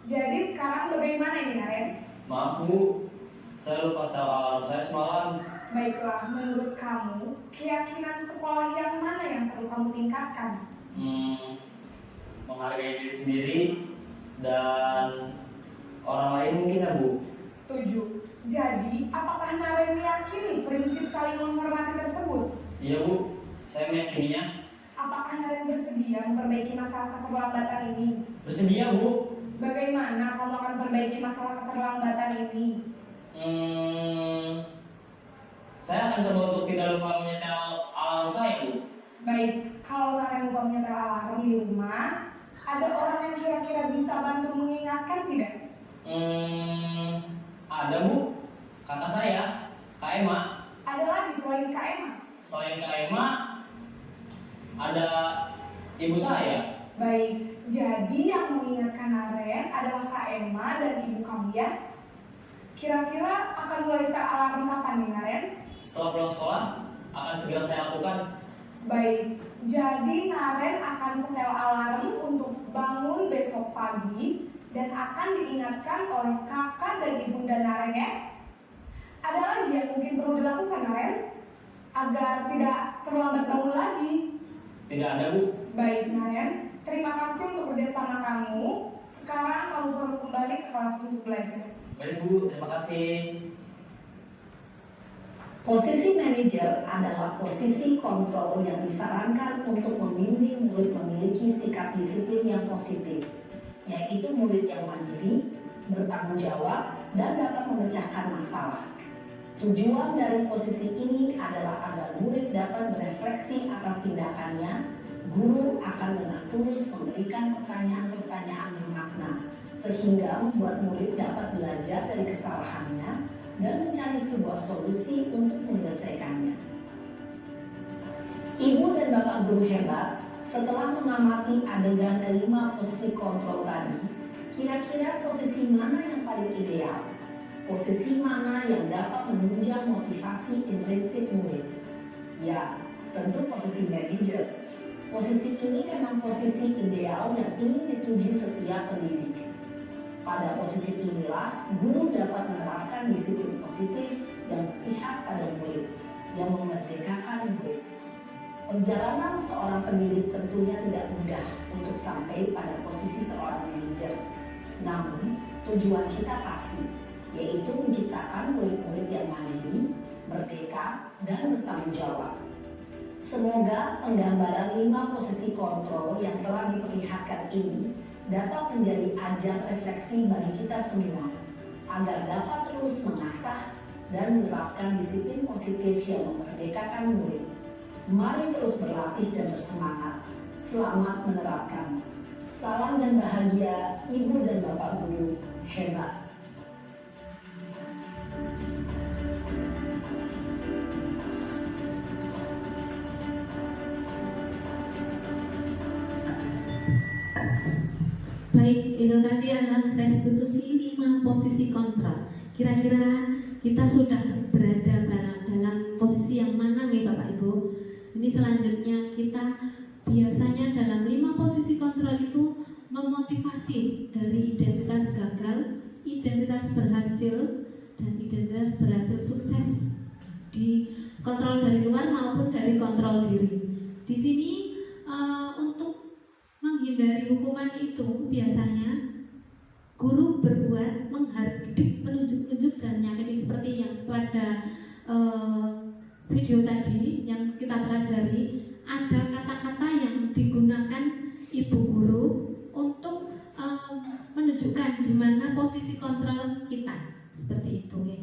Jadi sekarang bagaimana ini Naren? Maaf, Bu. Saya lupa setel alarm saya semalam. Baiklah, menurut kamu, keyakinan sekolah yang mana yang perlu kamu tingkatkan? Menghargai diri sendiri dan orang lain mungkin, ya, Bu. Setuju. Jadi, apakah Naren meyakini prinsip saling menghormati tersebut? Iya, Bu. Saya meyakininya. Apakah Naren bersedia memperbaiki masalah keterlambatan ini? Bersedia, Bu. Bagaimana kamu akan perbaiki masalah keterlambatan ini? Saya akan coba untuk tidak lupa menyetel alarm saya, Bu. Baik, kalau Naren lupa menyetel alarm di rumah, ada orang yang kira-kira bisa bantu mengingatkan tidak? Ada, Bu. Kakak saya, Kak Emma. Ada lagi selain Kak Emma? Selain Kak Emma, ada ibu saya. Baik, jadi yang mengingatkan Naren adalah Kak Emma dan ibu kamu ya? Kira-kira akan mulai start alarm kapan nih Naren? Setelah pulang sekolah, akan segera saya lakukan. Baik, jadi Naren akan setel alarm untuk bangun besok pagi dan akan diingatkan oleh kakak dan ibunda Naren ya. Ada lagi yang mungkin perlu dilakukan Naren agar tidak terlambat bangun lagi. Tidak ada, Bu. Baik Naren, terima kasih untuk kerjasama kamu. Sekarang kamu perlu kembali ke kelas untuk belajar. Baik, Bu. Terima kasih. Posisi manajer adalah posisi kontrol yang disarankan untuk membimbing murid memiliki sikap disiplin yang positif, yaitu murid yang mandiri, bertanggung jawab, dan dapat memecahkan masalah. Tujuan dari posisi ini adalah agar murid dapat berefleksi atas tindakannya. Guru akan dengan tulus memberikan pertanyaan-pertanyaan bermakna, sehingga membuat murid dapat belajar dari kesalahannya dan mencari sebuah solusi untuk menyelesaikannya. Ibu dan Bapak guru hebat, setelah mengamati adegan kelima posisi kontrol tadi, kira-kira posisi mana yang paling ideal? Posisi mana yang dapat menunjang motivasi intrinsik murid? Ya, tentu posisi manajer. Posisi ini memang posisi ideal yang ingin dituju setiap pendidik. Pada posisi inilah, guru dapat menerapkan disiplin positif yang berpihak pada murid, yang memerdekakan murid. Perjalanan seorang pendidik tentunya tidak mudah untuk sampai pada posisi seorang manajer. Namun, tujuan kita pasti, yaitu menciptakan murid-murid yang mandiri, merdeka, dan bertanggung jawab. Semoga penggambaran 5 posisi kontrol yang telah diperlihatkan ini dapat menjadi ajang refleksi bagi kita semua, agar dapat terus mengasah dan menerapkan disiplin positif yang memerdekakan murid. Mari terus berlatih dan bersemangat. Selamat menerapkan. Salam dan bahagia Ibu dan Bapak Guru hebat. Baik, itu tadi adalah restitusi 5 posisi kontrol. Kira-kira kita sudah berada dalam posisi yang mana nih Bapak Ibu. Ini selanjutnya kita biasanya dalam 5 posisi kontrol itu memotivasi dari identitas gagal, identitas berhasil, dan identitas berhasil sukses di kontrol dari luar maupun dari kontrol diri. Di sini untuk menghindari hukuman itu biasanya guru berbuat menghardik, menunjuk-nunjuk dan menyakiti seperti yang pada video tadi yang kita pelajari. Ada kata-kata yang digunakan ibu guru untuk menunjukkan di mana posisi kontrol kita, seperti itu ya.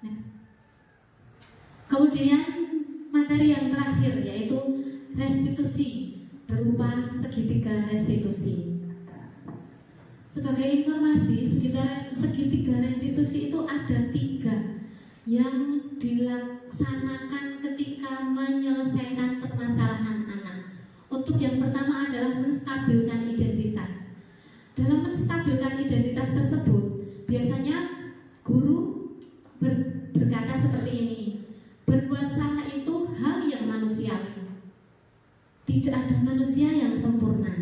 Next. Kemudian materi yang terakhir yaitu restitusi berupa segitiga restitusi. Sebagai informasi, segitiga restitusi itu ada 3 yang dilaksanakan ketika menyelesaikan permasalahan anak. Untuk yang pertama adalah menstabilkan identitas. Dalam menstabilkan identitas tersebut, biasanya guru berkata seperti ini: berbuat salah itu hal yang manusiawi. Tidak ada manusia yang sempurna.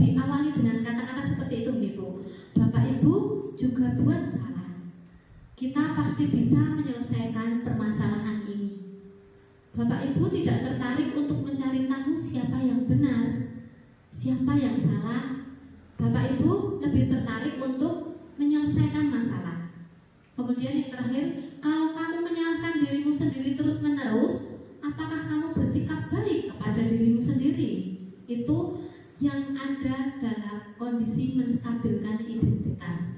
Diawali dengan kata-kata seperti itu, Ibu. Bapak Ibu juga buat salah. Kita pasti bisa menyelesaikan permasalahan ini. Bapak Ibu tidak tertarik untuk mencari tahu siapa yang benar, siapa yang salah. Bapak Ibu lebih tertarik untuk menyelesaikan masalah. Kemudian yang terakhir, kalau kamu menyalahkan dirimu sendiri terus-menerus, apakah kamu bersikap baik kepada dirimu sendiri? Itu yang ada dalam kondisi menstabilkan identitas.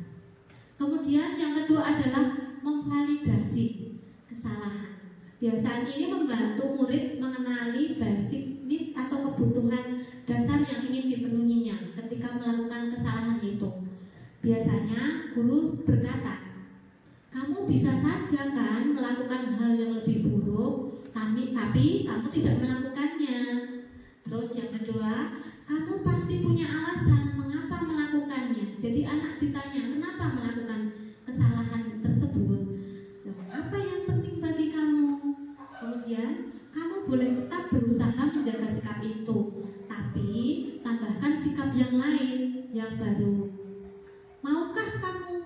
Kemudian yang kedua adalah memvalidasi kesalahan. Biasanya ini membantu murid mengenali basic need atau kebutuhan dasar yang ingin dipenuhinya ketika melakukan kesalahan itu. Biasanya guru berkata, kamu bisa saja kan melakukan hal yang lebih buruk, tapi kamu tidak melakukannya. Terus yang kedua, kamu pasti punya alasan mengapa melakukannya. Jadi anak ditanya, kenapa melakukan kesalahan tersebut? Apa yang penting bagi kamu? Kemudian, kamu boleh tetap berusaha menjaga sikap itu, tapi tambahkan sikap yang lain, yang baru. Maukah kamu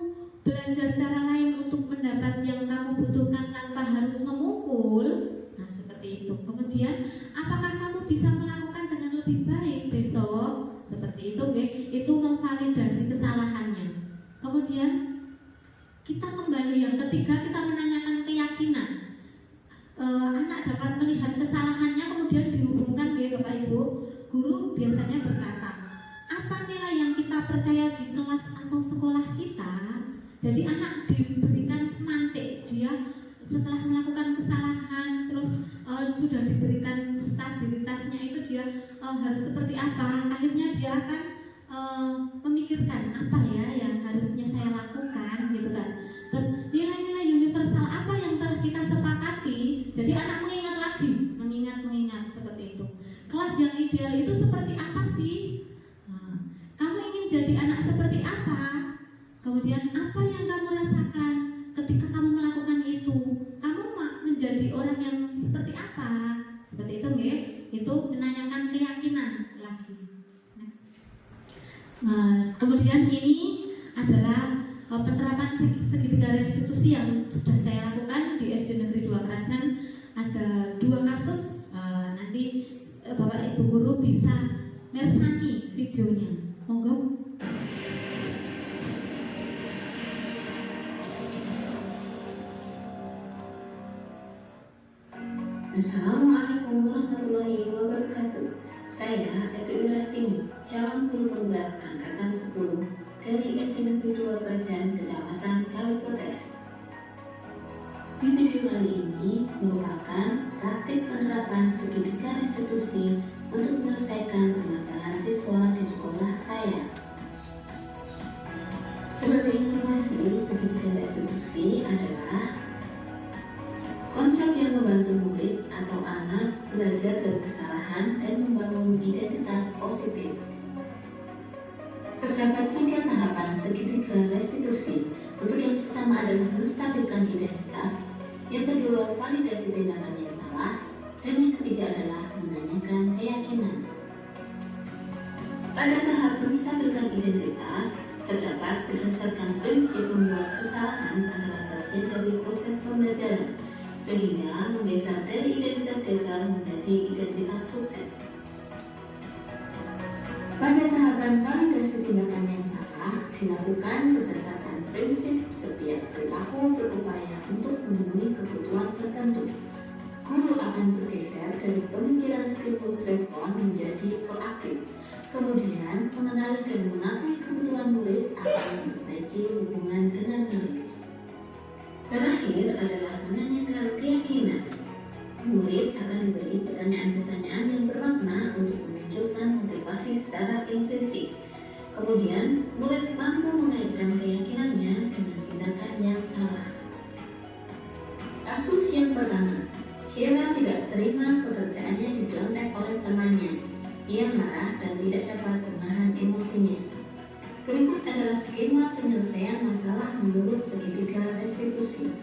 belajar cara lain untuk mendapat yang kamu butuhkan tanpa harus memukul? Nah, seperti itu. Kemudian, apakah kamu bisa melakukan dengan lebih baik besok? Seperti itu, okay? Itu memvalidasi kesalahannya. Kemudian, kita kembali yang ketiga, kita menanyakan keyakinan. Anak dapat melihat kesalahannya, kemudian dihubungkan, okay, Bapak Ibu. Guru biasanya berkata, apa nilai yang kita percaya di kelas atau sekolah kita? Jadi anak diberikan pemantik, dia setelah melakukan kesalahan terus sudah diberikan stabilitasnya itu dia harus seperti apa. Akhirnya dia akan memikirkan apa ya yang harusnya saya lakukan gitu kan. Terus nilai-nilai universal apa yang telah kita sepakati. Jadi anak mengingat lagi, mengingat seperti itu. Kelas yang ideal itu seperti apa sih? Kamu ingin jadi anak seperti apa? Kemudian apa yang kamu rasakan ketika kamu melakukan itu? Kamu menjadi orang yang seperti apa? Seperti itu nggih? Itu menanyakan keyakinan lagi. Kemudian ini adalah penerapan segitiga restitusi yang sudah saya lakukan di SD Negeri 2 Kerasan. Ada 2 kasus. Nanti Bapak Ibu guru bisa mersani videonya. Monggo. Assalamualaikum warahmatullahi wabarakatuh. Saya Etu Ilastini, calon guru pemula angkatan 10 dari SD Negeri 2 Kerasan, Kecamatan Kalipotes. Video kali ini merupakan praktik penerapan segitiga restitusi untuk menyelesaikan permasalahan siswa di sekolah saya. Sebagai informasi, segitiga restitusi adalah konsep yang membantu murid atau anak belajar dari kesalahan dan membangun identitas positif. Terdapat 3 tahapan segitiga restitusi. Untuk yang pertama adalah menstabilkan identitas, Yang kedua, validasi tindakan yang salah. Dan yang ketiga adalah menanyakan keyakinan. Pada tahap menstabilkan identitas, terdapat berdasarkan prinsip membuat kesalahan adalah bagian dari proses pembelajaran, sehingga menggeser dari identitas gagal menjadi identitas sukses. Pada tahapan validasi tindakan yang salah dilakukan berdasarkan prinsip setiap perilaku berupaya untuk memenuhi kebutuhan tertentu. Guru akan bergeser dari pemikiran stimulus respon menjadi proaktif, kemudian mengenali dan mengakui kebutuhan murid akan memperbaiki hubungan dengan murid. Terakhir adalah menanyakan keyakinan. Murid akan diberi pertanyaan-pertanyaan yang bermakna untuk memunculkan motivasi secara intrinsik. Kemudian, murid mampu mengaitkan keyakinannya dengan tindakan yang salah. Kasus yang pertama, Sheila tidak terima pekerjaannya dicontek oleh temannya. Ia marah dan tidak dapat menahan emosinya. Berikut adalah skema penyelesaian masalah menurut segitiga restitusi.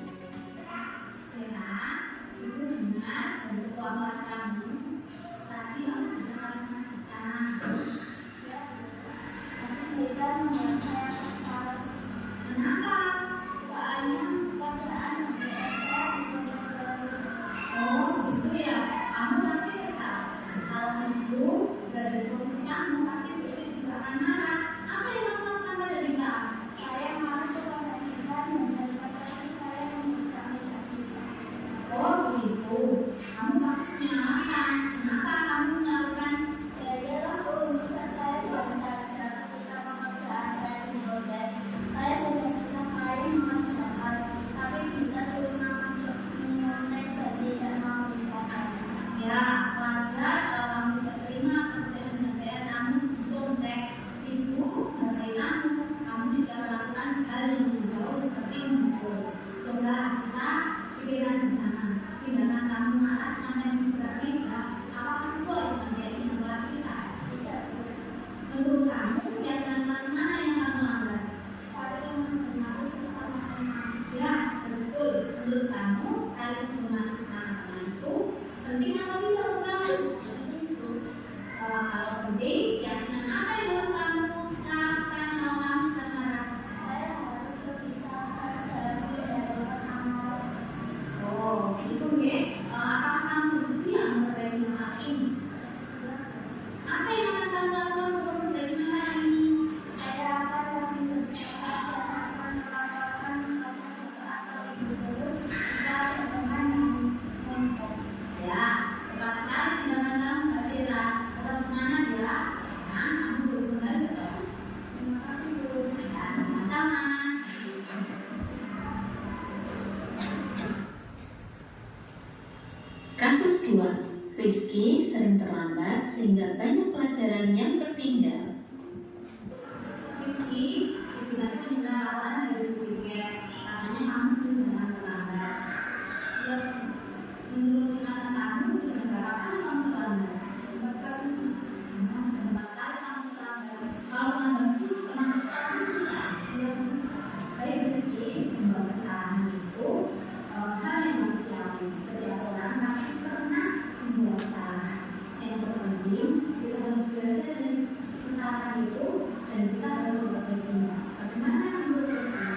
Bella, ibu dengar dari keluarga kamu tadi kamu dengar kita. Tapi kita membuat saya kesal. Kenapa? Soalnya perasaan saya terus. Oh, gitu ya. Kamu pasti kesal. Kalau ibu dari posisi kamu pasti ibu juga akan marah. Apa yang kamu lakukan pada Dinda? Saya marah kepada kita dan dari kesalahan saya membuka meja kita. Oh, begitu. Kamu pasti punya alasan. Kenapa kamu melakukan? Gara-gara kalau bisa saya buang saja ketika pekerjaan saya digodek. Saya sudah susah payah mengerjakan, tapi kita cuma menyontek dan tidak mau usaha. Ya, wajar kalau kamu tidak terima pekerjaan dan bayar kamu contek. Ibu menghargai kamu. Kamu tidak melakukan hal yang lebih jauh seperti memukul. Coba kita pikirkan bersama. Tindakan kamu marah sampai menabrak meja, apakah sesuai dengan keyakinan kelas kita? Tidak boleh. Menurut kamu, keyakinan kelas mana yang kamu langgar? Saling menghormati sesama teman. Ya, betul. Menurut kamu, saling menghormati sesama teman itu penting atau tidak untuk kamu? Itu Kalau penting, keyakinan apa yang harus kamu lakukan kalau kamu sedang marah? saya harus lebih sabar dalam menghadapi amal. Oh, itu ya. Apakah kamu bersedia memperbaiki masalah ini? Apa yang akan kamu lakukan untuk memperbaiki masalah ini? Saya akan lebih berusaha dan akan melaporkan kepada atau ibu guru jika ada teman yang ngomong. Ya, tepat sekali tindakan kamu, Mbak Sira. Tetap semangat ya. Nah, kamu boleh kembali terus. Terima kasih guru. Ya, sama-sama. Kasus 2, Rizky sering terlambat sehingga banyak pelajaran yang tertinggal. Rizky, itu tadi sudah awalan dari tiket. Katanya kamu sudah datang terlambat. Ya, menurut ingatan kamu sudah berapa kali kamu terlambat? 4 kali. Sudah 4 kali kamu terlambat. Kalau terlambat itu pernah kesalahan tidak? Ya. Baik Rizky, membuat kesalahan itu hal yang manusiawi. Setiap orang pasti pernah membuat kesalahan. Yang terpenting kita harus belajar dari kesalahan itu dan kita harus memperbaikinya. Bagaimana menurut Rizky?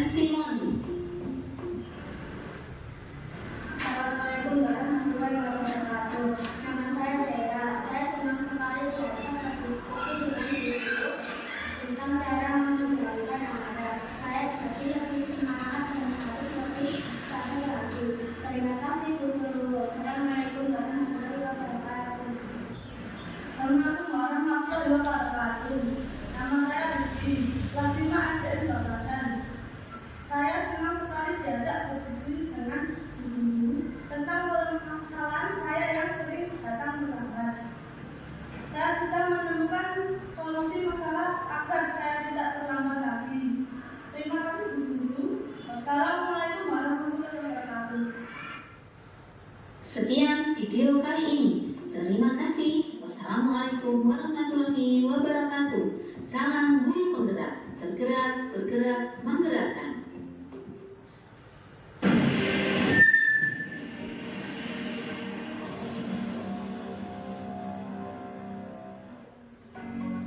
testimoni. Assalamualaikum warahmatullahi wabarakatuh. Nama saya Zaira. Saya senang sekali diajak berdiskusi dengan ibu tentang cara mengendalikan amarah. Saya jadi lebih semangat dan harus lebih sabar lagi. Terima kasih Bu Guru. Assalamualaikum warahmatullahi wabarakatuh. Assalamualaikum warahmatullahi wabarakatuh. Nama saya Rizky, kelas 5 SD Babakan. Saya senang sekali diajak berdiskusi dengan guru tentang permasalahan saya yang sering datang terlambat. Saya sudah menemukan solusi masalah agar saya tidak terlambat lagi. Terima kasih Bu Guru. Wassalamualaikum warahmatullahi wabarakatuh. Sekian video kali ini. Terima kasih. Wassalamualaikum warahmatullahi wabarakatuh. Salam guru penggerak, tergerak, bergerak, menggerakkan.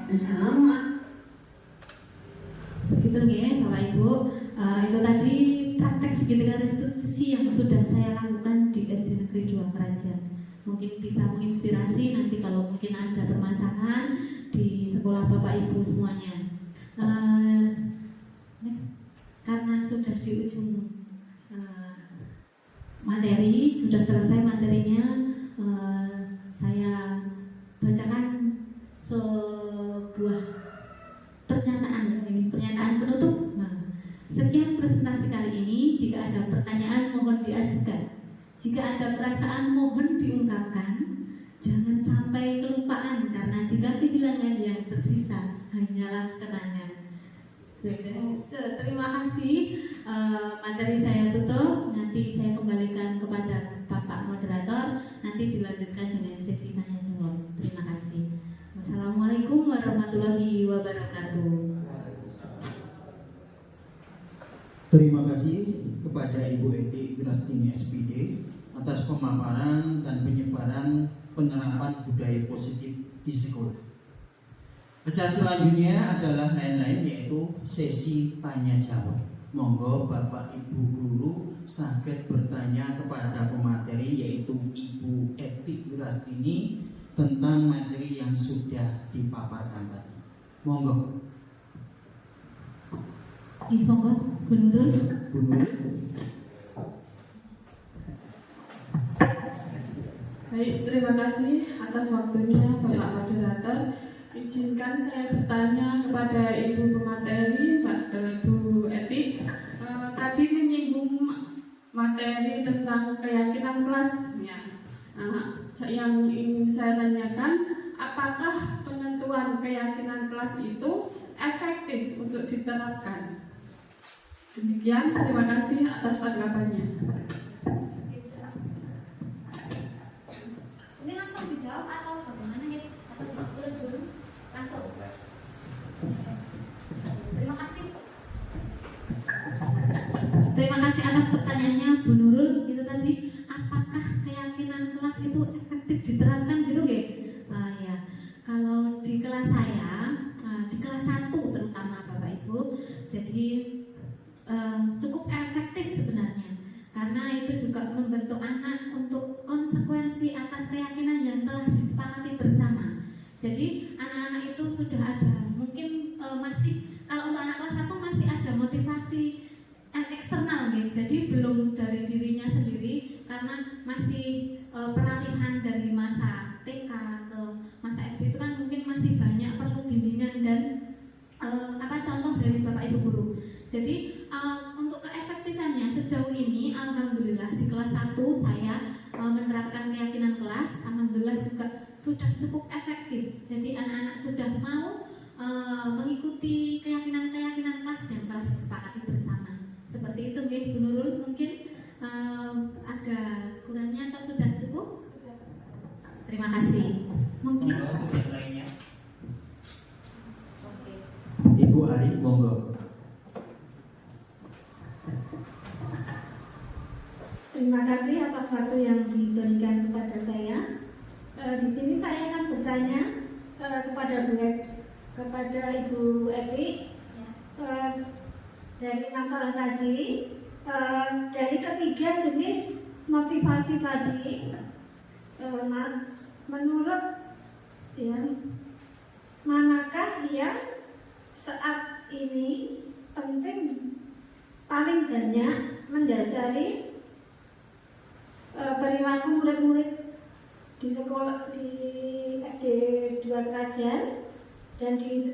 Assalamualaikum. Begitu ya Bapak Ibu, itu tadi praktek segitiga restitusi yang sudah saya lakukan di SD Negeri 2 Kerajan. Mungkin bisa menginspirasi nanti kalau mungkin ada permasalahan di sekolah Bapak Ibu semuanya. Next. Karena sudah di ujung materi, sudah selesai materinya, saya bacakan sebuah pernyataan penutup. Sekian presentasi kali ini. Jika ada pertanyaan mohon diajukan. Jika ada perasaan mohon diungkapkan. Jangan sampai kelupaan, karena jika kehilangan yang tersisa hanyalah kenangan. Terima kasih. Materi saya tutup. Nanti saya kembalikan kepada Bapak Moderator. Nanti dilanjutkan dengan sesi tanya jawab. Terima kasih. Wassalamualaikum warahmatullahi wabarakatuh. Terima kasih kepada Ibu Eti Wirastini SPD atas pemaparan dan penyebaran penerapan budaya positif di sekolah. Acara selanjutnya adalah lain-lain, yaitu sesi tanya jawab. Monggo Bapak Ibu Guru saged bertanya kepada pemateri, yaitu Ibu Eti Wirastini, tentang materi yang sudah dipaparkan tadi. Monggo. Monggo, Bu Nurul. Bu Nurul. Baik, terima kasih atas waktunya Bapak Moderator. Izinkan saya bertanya kepada Ibu pemateri, Bu Eti. Tadi menyinggung materi tentang keyakinan kelasnya. Yang ingin saya tanyakan, apakah penentuan keyakinan kelas itu efektif untuk diterapkan? Demikian, terima kasih atas tanggapannya. Ini langsung dijawab atau bagaimana nih? Atau tulis dulu? Langsung. Terima kasih. Terima kasih atas pertanyaannya Bu Nurul. Itu tadi, apakah keyakinan kelas itu efektif diterapkan gitu nggih? Ya. Kalau di kelas saya, di kelas 1 terutama Bapak Ibu, jadi cukup efektif sebenarnya, karena itu juga membentuk anak untuk konsekuensi atas keyakinan yang telah disepakati bersama. Jadi anak-anak itu sudah ada, mungkin masih, kalau untuk anak kelas 1 masih ada motivasi eksternal gitu. Jadi belum dari dirinya sendiri, karena masih peralihan dari masa TK ke masa SD itu kan mungkin masih banyak perlu bimbingan dan contoh dari Bapak Ibu guru. Jadi untuk keefektifannya sejauh ini alhamdulillah di kelas 1 saya menerapkan keyakinan kelas, alhamdulillah juga sudah cukup efektif. Jadi anak-anak sudah mau mengikuti keyakinan-keyakinan kelas yang telah disepakati bersama. Seperti itu nggih Bu Nurul, mungkin ada kurangnya atau sudah cukup? Terima kasih. Mungkin lainnya. Ibu Ari, monggo. Terima kasih atas waktu yang diberikan kepada saya. Di sini saya akan bertanya kepada Ibu Eti. dari masalah tadi, dari ketiga jenis motivasi tadi, menurut ya, manakah yang saat ini penting paling banyak mendasari perilaku murid-murid di sekolah di SD 2 Kerajaan dan di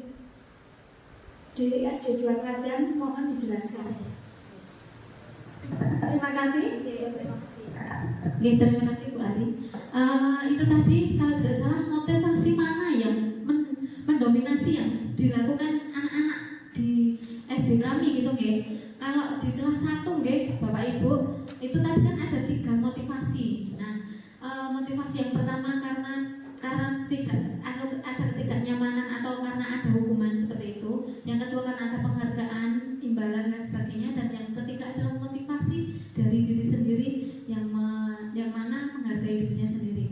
SD 2 Kerajaan, mohon dijelaskan. Terima kasih. Oke, terima kasih Bu Ari. Itu tadi kalau tidak salah motivasi mana yang mendominasi yang dilakukan anak-anak di SD kami gitu, nggih. Kalau di kelas 1 nggih, Bapak Ibu, itu tadi kan ada 3 motivasi. Nah, motivasi yang pertama karena tidak ada ketidaknyamanan atau karena ada hukuman seperti itu. Yang kedua karena ada penghargaan, imbalan dan sebagainya. Dan yang ketiga adalah motivasi dari diri sendiri yang mana menghargai dirinya sendiri.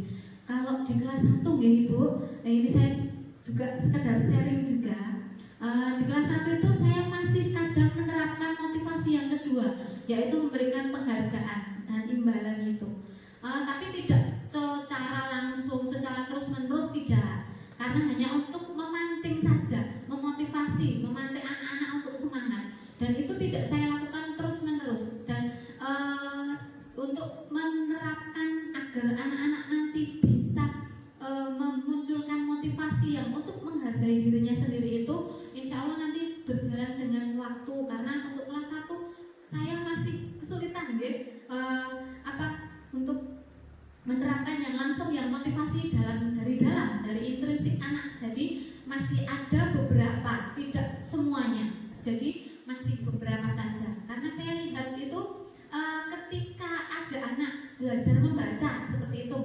Kalau di kelas 1 nggih Ibu, ini saya juga sekedar sharing juga. Di kelas 1 itu saya masih kadang menerapkan motivasi yang kedua, yaitu memberikan penghargaan dan imbalan itu. Tapi tidak secara langsung, secara terus-menerus tidak. Karena hanya untuk memancing saja, memotivasi, memantik anak-anak untuk semangat. Dan itu tidak saya lakukan terus-menerus. Dan untuk menerapkan agar anak-anak nanti bisa memunculkan motivasi yang untuk menghargai dirinya sendiri itu, insya Allah nanti berjalan dengan waktu. Karena untuk kelas 1 saya masih kesulitan untuk menerapkan yang langsung yang motivasi dari intrinsik anak. Jadi masih ada beberapa, tidak semuanya. Jadi masih beberapa saja. Karena saya lihat itu ketika ada anak belajar membaca seperti itu,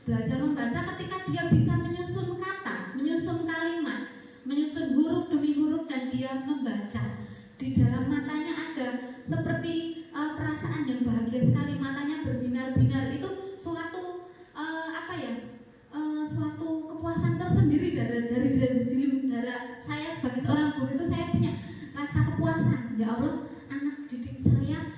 belajar membaca ketika dia bisa menyusun kata, menyusun kalimat, menyusun huruf demi huruf dan dia membaca. Di dalam matanya ada seperti perasaan yang bahagia sekali, matanya berbinar-binar. Itu suatu suatu kepuasan tersendiri dari saya sebagai seorang guru. Itu saya punya rasa kepuasan. Ya Allah, anak didik saya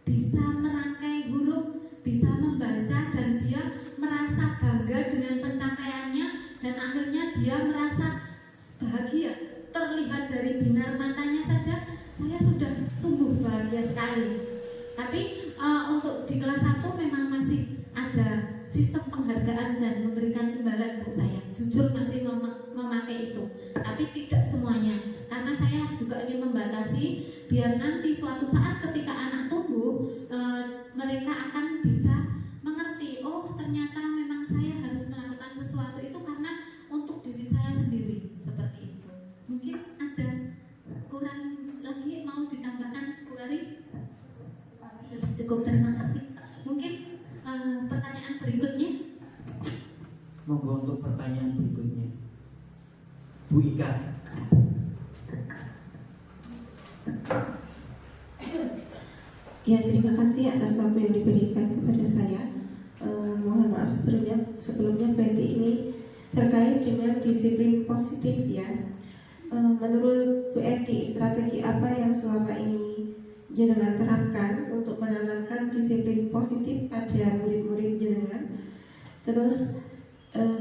bisa merangkai huruf, bisa membaca, dan dia merasa bangga dengan pencapaiannya, dan akhirnya dia merasa bahagia. Terlihat dari binar matanya saja saya sudah sungguh bahagia sekali. Tapi untuk di kelas 1 memang masih ada sistem penghargaan dan memberikan imbalan untuk saya. Jujur masih memakai itu, tapi tidak semuanya. Karena saya juga ingin membatasi biar nanti suatu saat ketika anak tumbuh, mereka akan bisa mengerti, oh ternyata memang saya harus melakukan sesuatu itu karena untuk diri saya sendiri. Seperti itu. Mungkin ada kurang lagi mau ditambahkan Bu Ari? Sudah cukup, terima kasih. Mungkin pertanyaan berikutnya. Monggo untuk pertanyaan berikutnya, Bu Ika. Ya, terima kasih atas waktu yang diberikan kepada saya. Mohon maaf sebelumnya Betty ini terkait dengan disiplin positif ya. Menurut Bu Eti, strategi apa yang selama ini jenengan terapkan untuk menanamkan disiplin positif pada murid-murid jenengan? Terus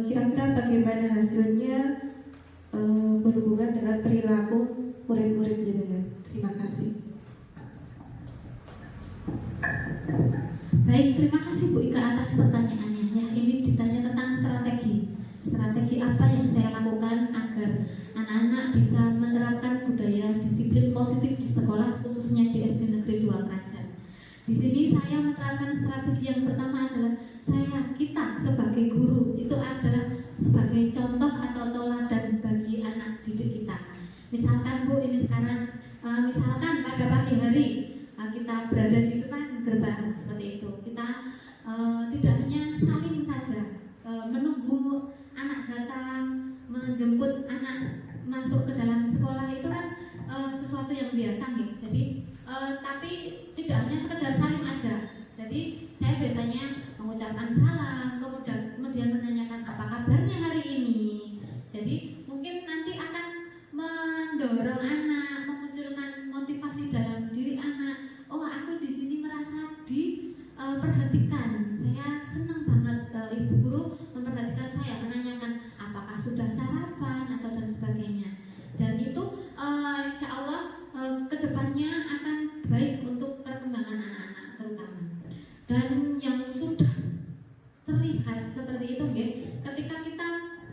kira-kira bagaimana hasilnya berhubungan dengan perilaku murid-murid jenengan? Terima kasih. Baik, terima kasih Bu Ika atas pertanyaannya. Ya, ini ditanya tentang strategi. Strategi apa yang saya lakukan agar anak-anak bisa menerapkan budaya disiplin positif di sekolah, khususnya di SD Negeri 2 Kerajaan. Di sini saya menerapkan strategi yang pertama adalah kita sebagai guru itu adalah sebagai contoh atau teladan bagi anak didik kita. Misalkan Bu, ini sekarang misalkan pada pagi hari kita berada di depan gerbang seperti itu, kita tidak hanya saling saja menunggu anak datang, menjemput anak masuk ke dalam sekolah, itu kan sesuatu yang biasa gitu. Jadi tapi tidak hanya sekedar saling aja. Jadi saya biasanya mengucapkan salam, kemudian menanyakan apa kabarnya hari ini. Jadi mungkin nanti akan mendorong anak, memunculkan motivasi dalam diri memperhatikan. Saya senang banget ibu guru memperhatikan saya, menanyakan apakah sudah sarapan atau dan sebagainya. Dan itu insya Allah kedepannya akan baik untuk perkembangan anak-anak terutama. Dan yang sudah terlihat seperti itu, ketika kita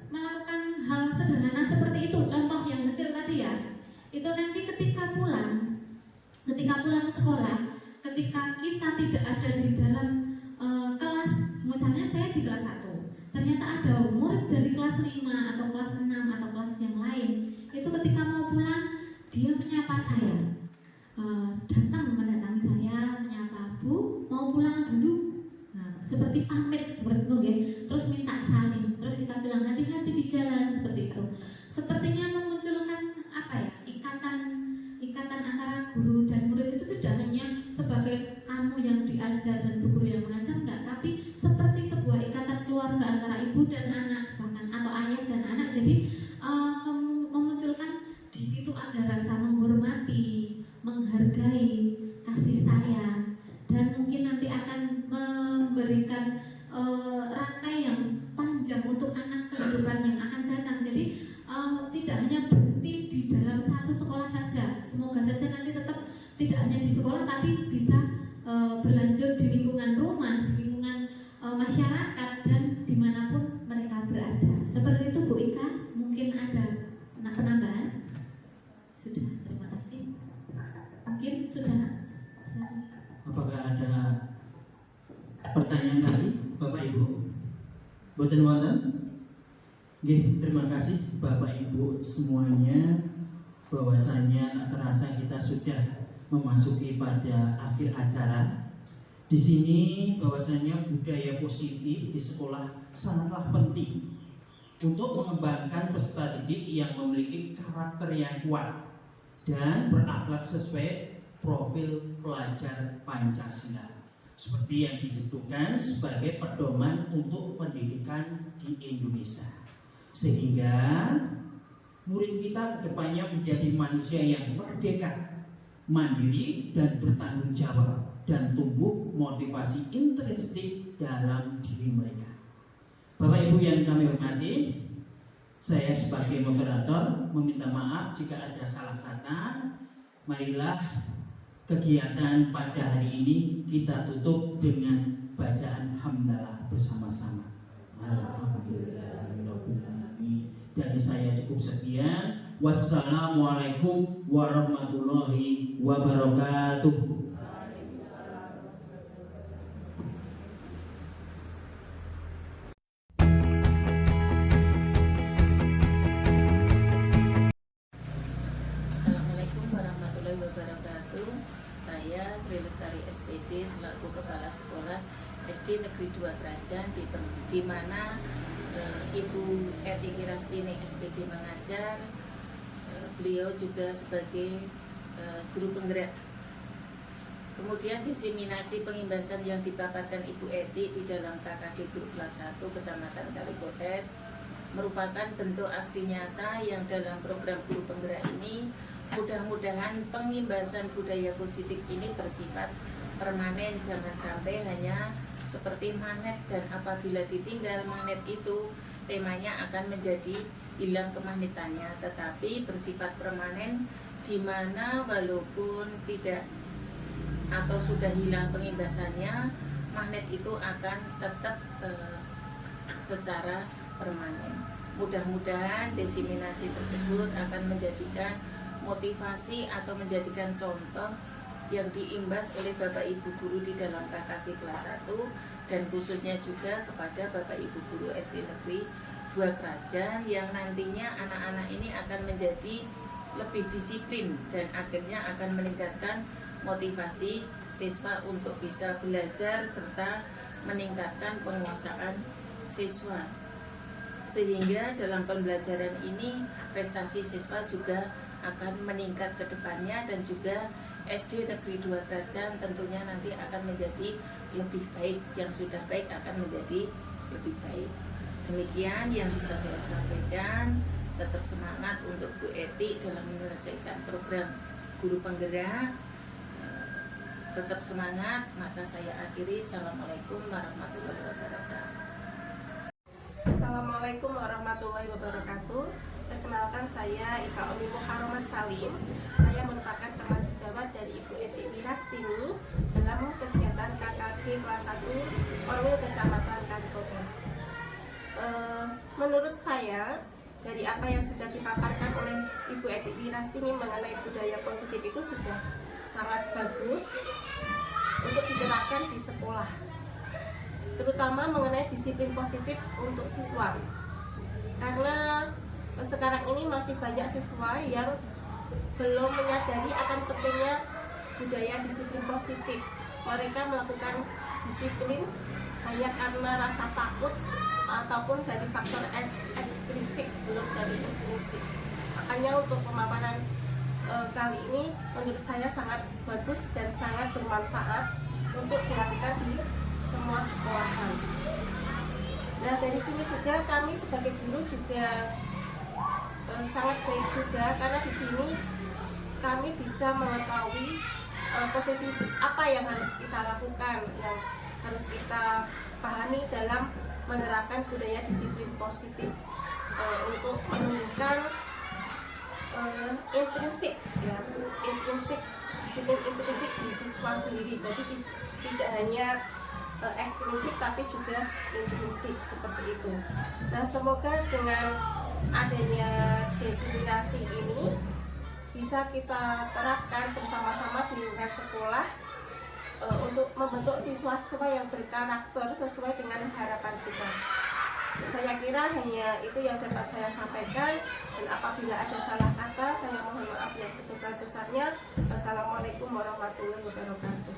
melakukan hal sederhana seperti itu, contoh yang kecil tadi ya, itu nanti ketika pulang sekolah, ketika kita tidak ada di dalam kelas, misalnya saya di kelas 1, ternyata ada murid dari kelas 5 atau kelas 6 atau kelas yang lain, itu ketika mau pulang dia menyapa saya, mendatangi saya, menyapa, "Bu, mau pulang dulu?" Nah, seperti pamit seperti itu, terus minta salim, terus kita bilang hati-hati di jalan, seperti itu. Sepertinya memunculkan ikatan antara guru dan murid itu tidak hanya sebagai kamu yang diajar dan bu guru yang mengajar, enggak, tapi seperti sebuah ikatan keluarga antara ibu dan anak, bahkan atau ayah dan anak. Jadi memunculkan di situ ada rasa menghormati, menghargai, kasih sayang, dan mungkin nanti akan memberikan rantai yang panjang untuk anak kehidupan yang akan datang. Jadi tidak hanya berhenti di dalam satu sekolah saja. Semoga saja nanti tetap tidak hanya di sekolah, tapi bisa berlanjut di lingkungan rumah, di lingkungan masyarakat, dan dimanapun mereka berada. Seperti itu Bu Ika, mungkin ada penambahan? Sudah, terima kasih. Mungkin sudah. Apakah ada pertanyaan lagi Bapak Ibu? Boten wonten? Nggih, terima kasih Bapak Ibu semuanya, bahwasanya tak terasa kita sudah memasuki pada akhir acara. Di sini bahwasanya budaya positif di sekolah sangatlah penting untuk mengembangkan peserta didik yang memiliki karakter yang kuat dan berakhlak sesuai profil pelajar Pancasila, seperti yang disebutkan sebagai pedoman untuk pendidikan di Indonesia, sehingga murid kita kedepannya menjadi manusia yang merdeka, mandiri, dan bertanggung jawab, dan tumbuh motivasi intrinsik dalam diri mereka. Bapak Ibu yang kami hormati, saya sebagai moderator meminta maaf jika ada salah kata. Marilah kegiatan pada hari ini kita tutup dengan bacaan hamdalah bersama-sama. Alhamdulillahirobbilalamin. Dari saya cukup sekian. Wassalamualaikum warahmatullahi wabarakatuh. Assalamualaikum warahmatullahi wabarakatuh. Saya Sri Lestari SPD selaku Kepala Sekolah SD Negeri 2 Krajan di mana Ibu Eti Kirastini SPD mengajar. Beliau juga sebagai guru penggerak. Kemudian diseminasi pengimbasan yang dipaparkan Ibu Eti di dalam KKG Grup Kelas 1 Kecamatan Kalikotes merupakan bentuk aksi nyata yang dalam program guru penggerak ini mudah-mudahan pengimbasan budaya positif ini bersifat permanen, jangan sampai hanya seperti magnet, dan apabila ditinggal magnet itu temanya akan menjadi hilang kemagnetannya, tetapi bersifat permanen, di mana walaupun tidak atau sudah hilang pengimbasannya, magnet itu akan tetap secara permanen. Mudah-mudahan diseminasi tersebut akan menjadikan motivasi atau menjadikan contoh yang diimbas oleh Bapak Ibu Guru di dalam KKG kelas 1, dan khususnya juga kepada Bapak Ibu Guru SD Negeri 2 Krajan, yang nantinya anak-anak ini akan menjadi lebih disiplin dan akhirnya akan meningkatkan motivasi siswa untuk bisa belajar serta meningkatkan penguasaan siswa, sehingga dalam pembelajaran ini prestasi siswa juga akan meningkat ke depannya, dan juga SD Negeri 2 Krajan tentunya nanti akan menjadi lebih baik, yang sudah baik akan menjadi lebih baik. Demikian yang bisa saya sampaikan. Tetap semangat untuk Bu Eti dalam menyelesaikan program guru penggerak. tetap semangat. Maka saya akhiri. Assalamualaikum warahmatullahi wabarakatuh. Assalamualaikum warahmatullahi wabarakatuh. Perkenalkan, saya Ika Umi Muharramah Salim. Saya merupakan teman sejawat dari Ibu Eti Wirastini dalam kegiatan KKG kelas 1 Korwil Kecamatan Kalikotes. Menurut saya, dari apa yang sudah dipaparkan oleh Ibu Eti Wirastini mengenai budaya positif itu sudah sangat bagus untuk diterapkan di sekolah, terutama mengenai disiplin positif untuk siswa. Karena sekarang ini masih banyak siswa yang belum menyadari akan pentingnya budaya disiplin positif. Mereka melakukan disiplin hanya karena rasa takut ataupun dari faktor ekstrinsik, belum dari intrinsik. Makanya untuk pemaparan kali ini menurut saya sangat bagus dan sangat bermanfaat untuk dilakukan di semua sekolahan. Nah, dari sini juga kami sebagai guru juga sangat baik juga, karena di sini kami bisa mengetahui posisi apa yang harus kita lakukan, yang harus kita pahami dalam menerapkan budaya disiplin positif untuk menumbuhkan intrinsik, ya, disiplin intrinsik di siswa sendiri. Jadi tidak hanya ekstrinsik tapi juga intrinsik seperti itu. Nah, semoga dengan adanya disiplin ini bisa kita terapkan bersama-sama di lingkungan sekolah untuk membentuk siswa-siswa yang berkarakter sesuai dengan harapan kita. Saya kira hanya itu yang dapat saya sampaikan, dan apabila ada salah kata saya mohon maaf yang sebesar-besarnya. Wassalamualaikum warahmatullahi wabarakatuh.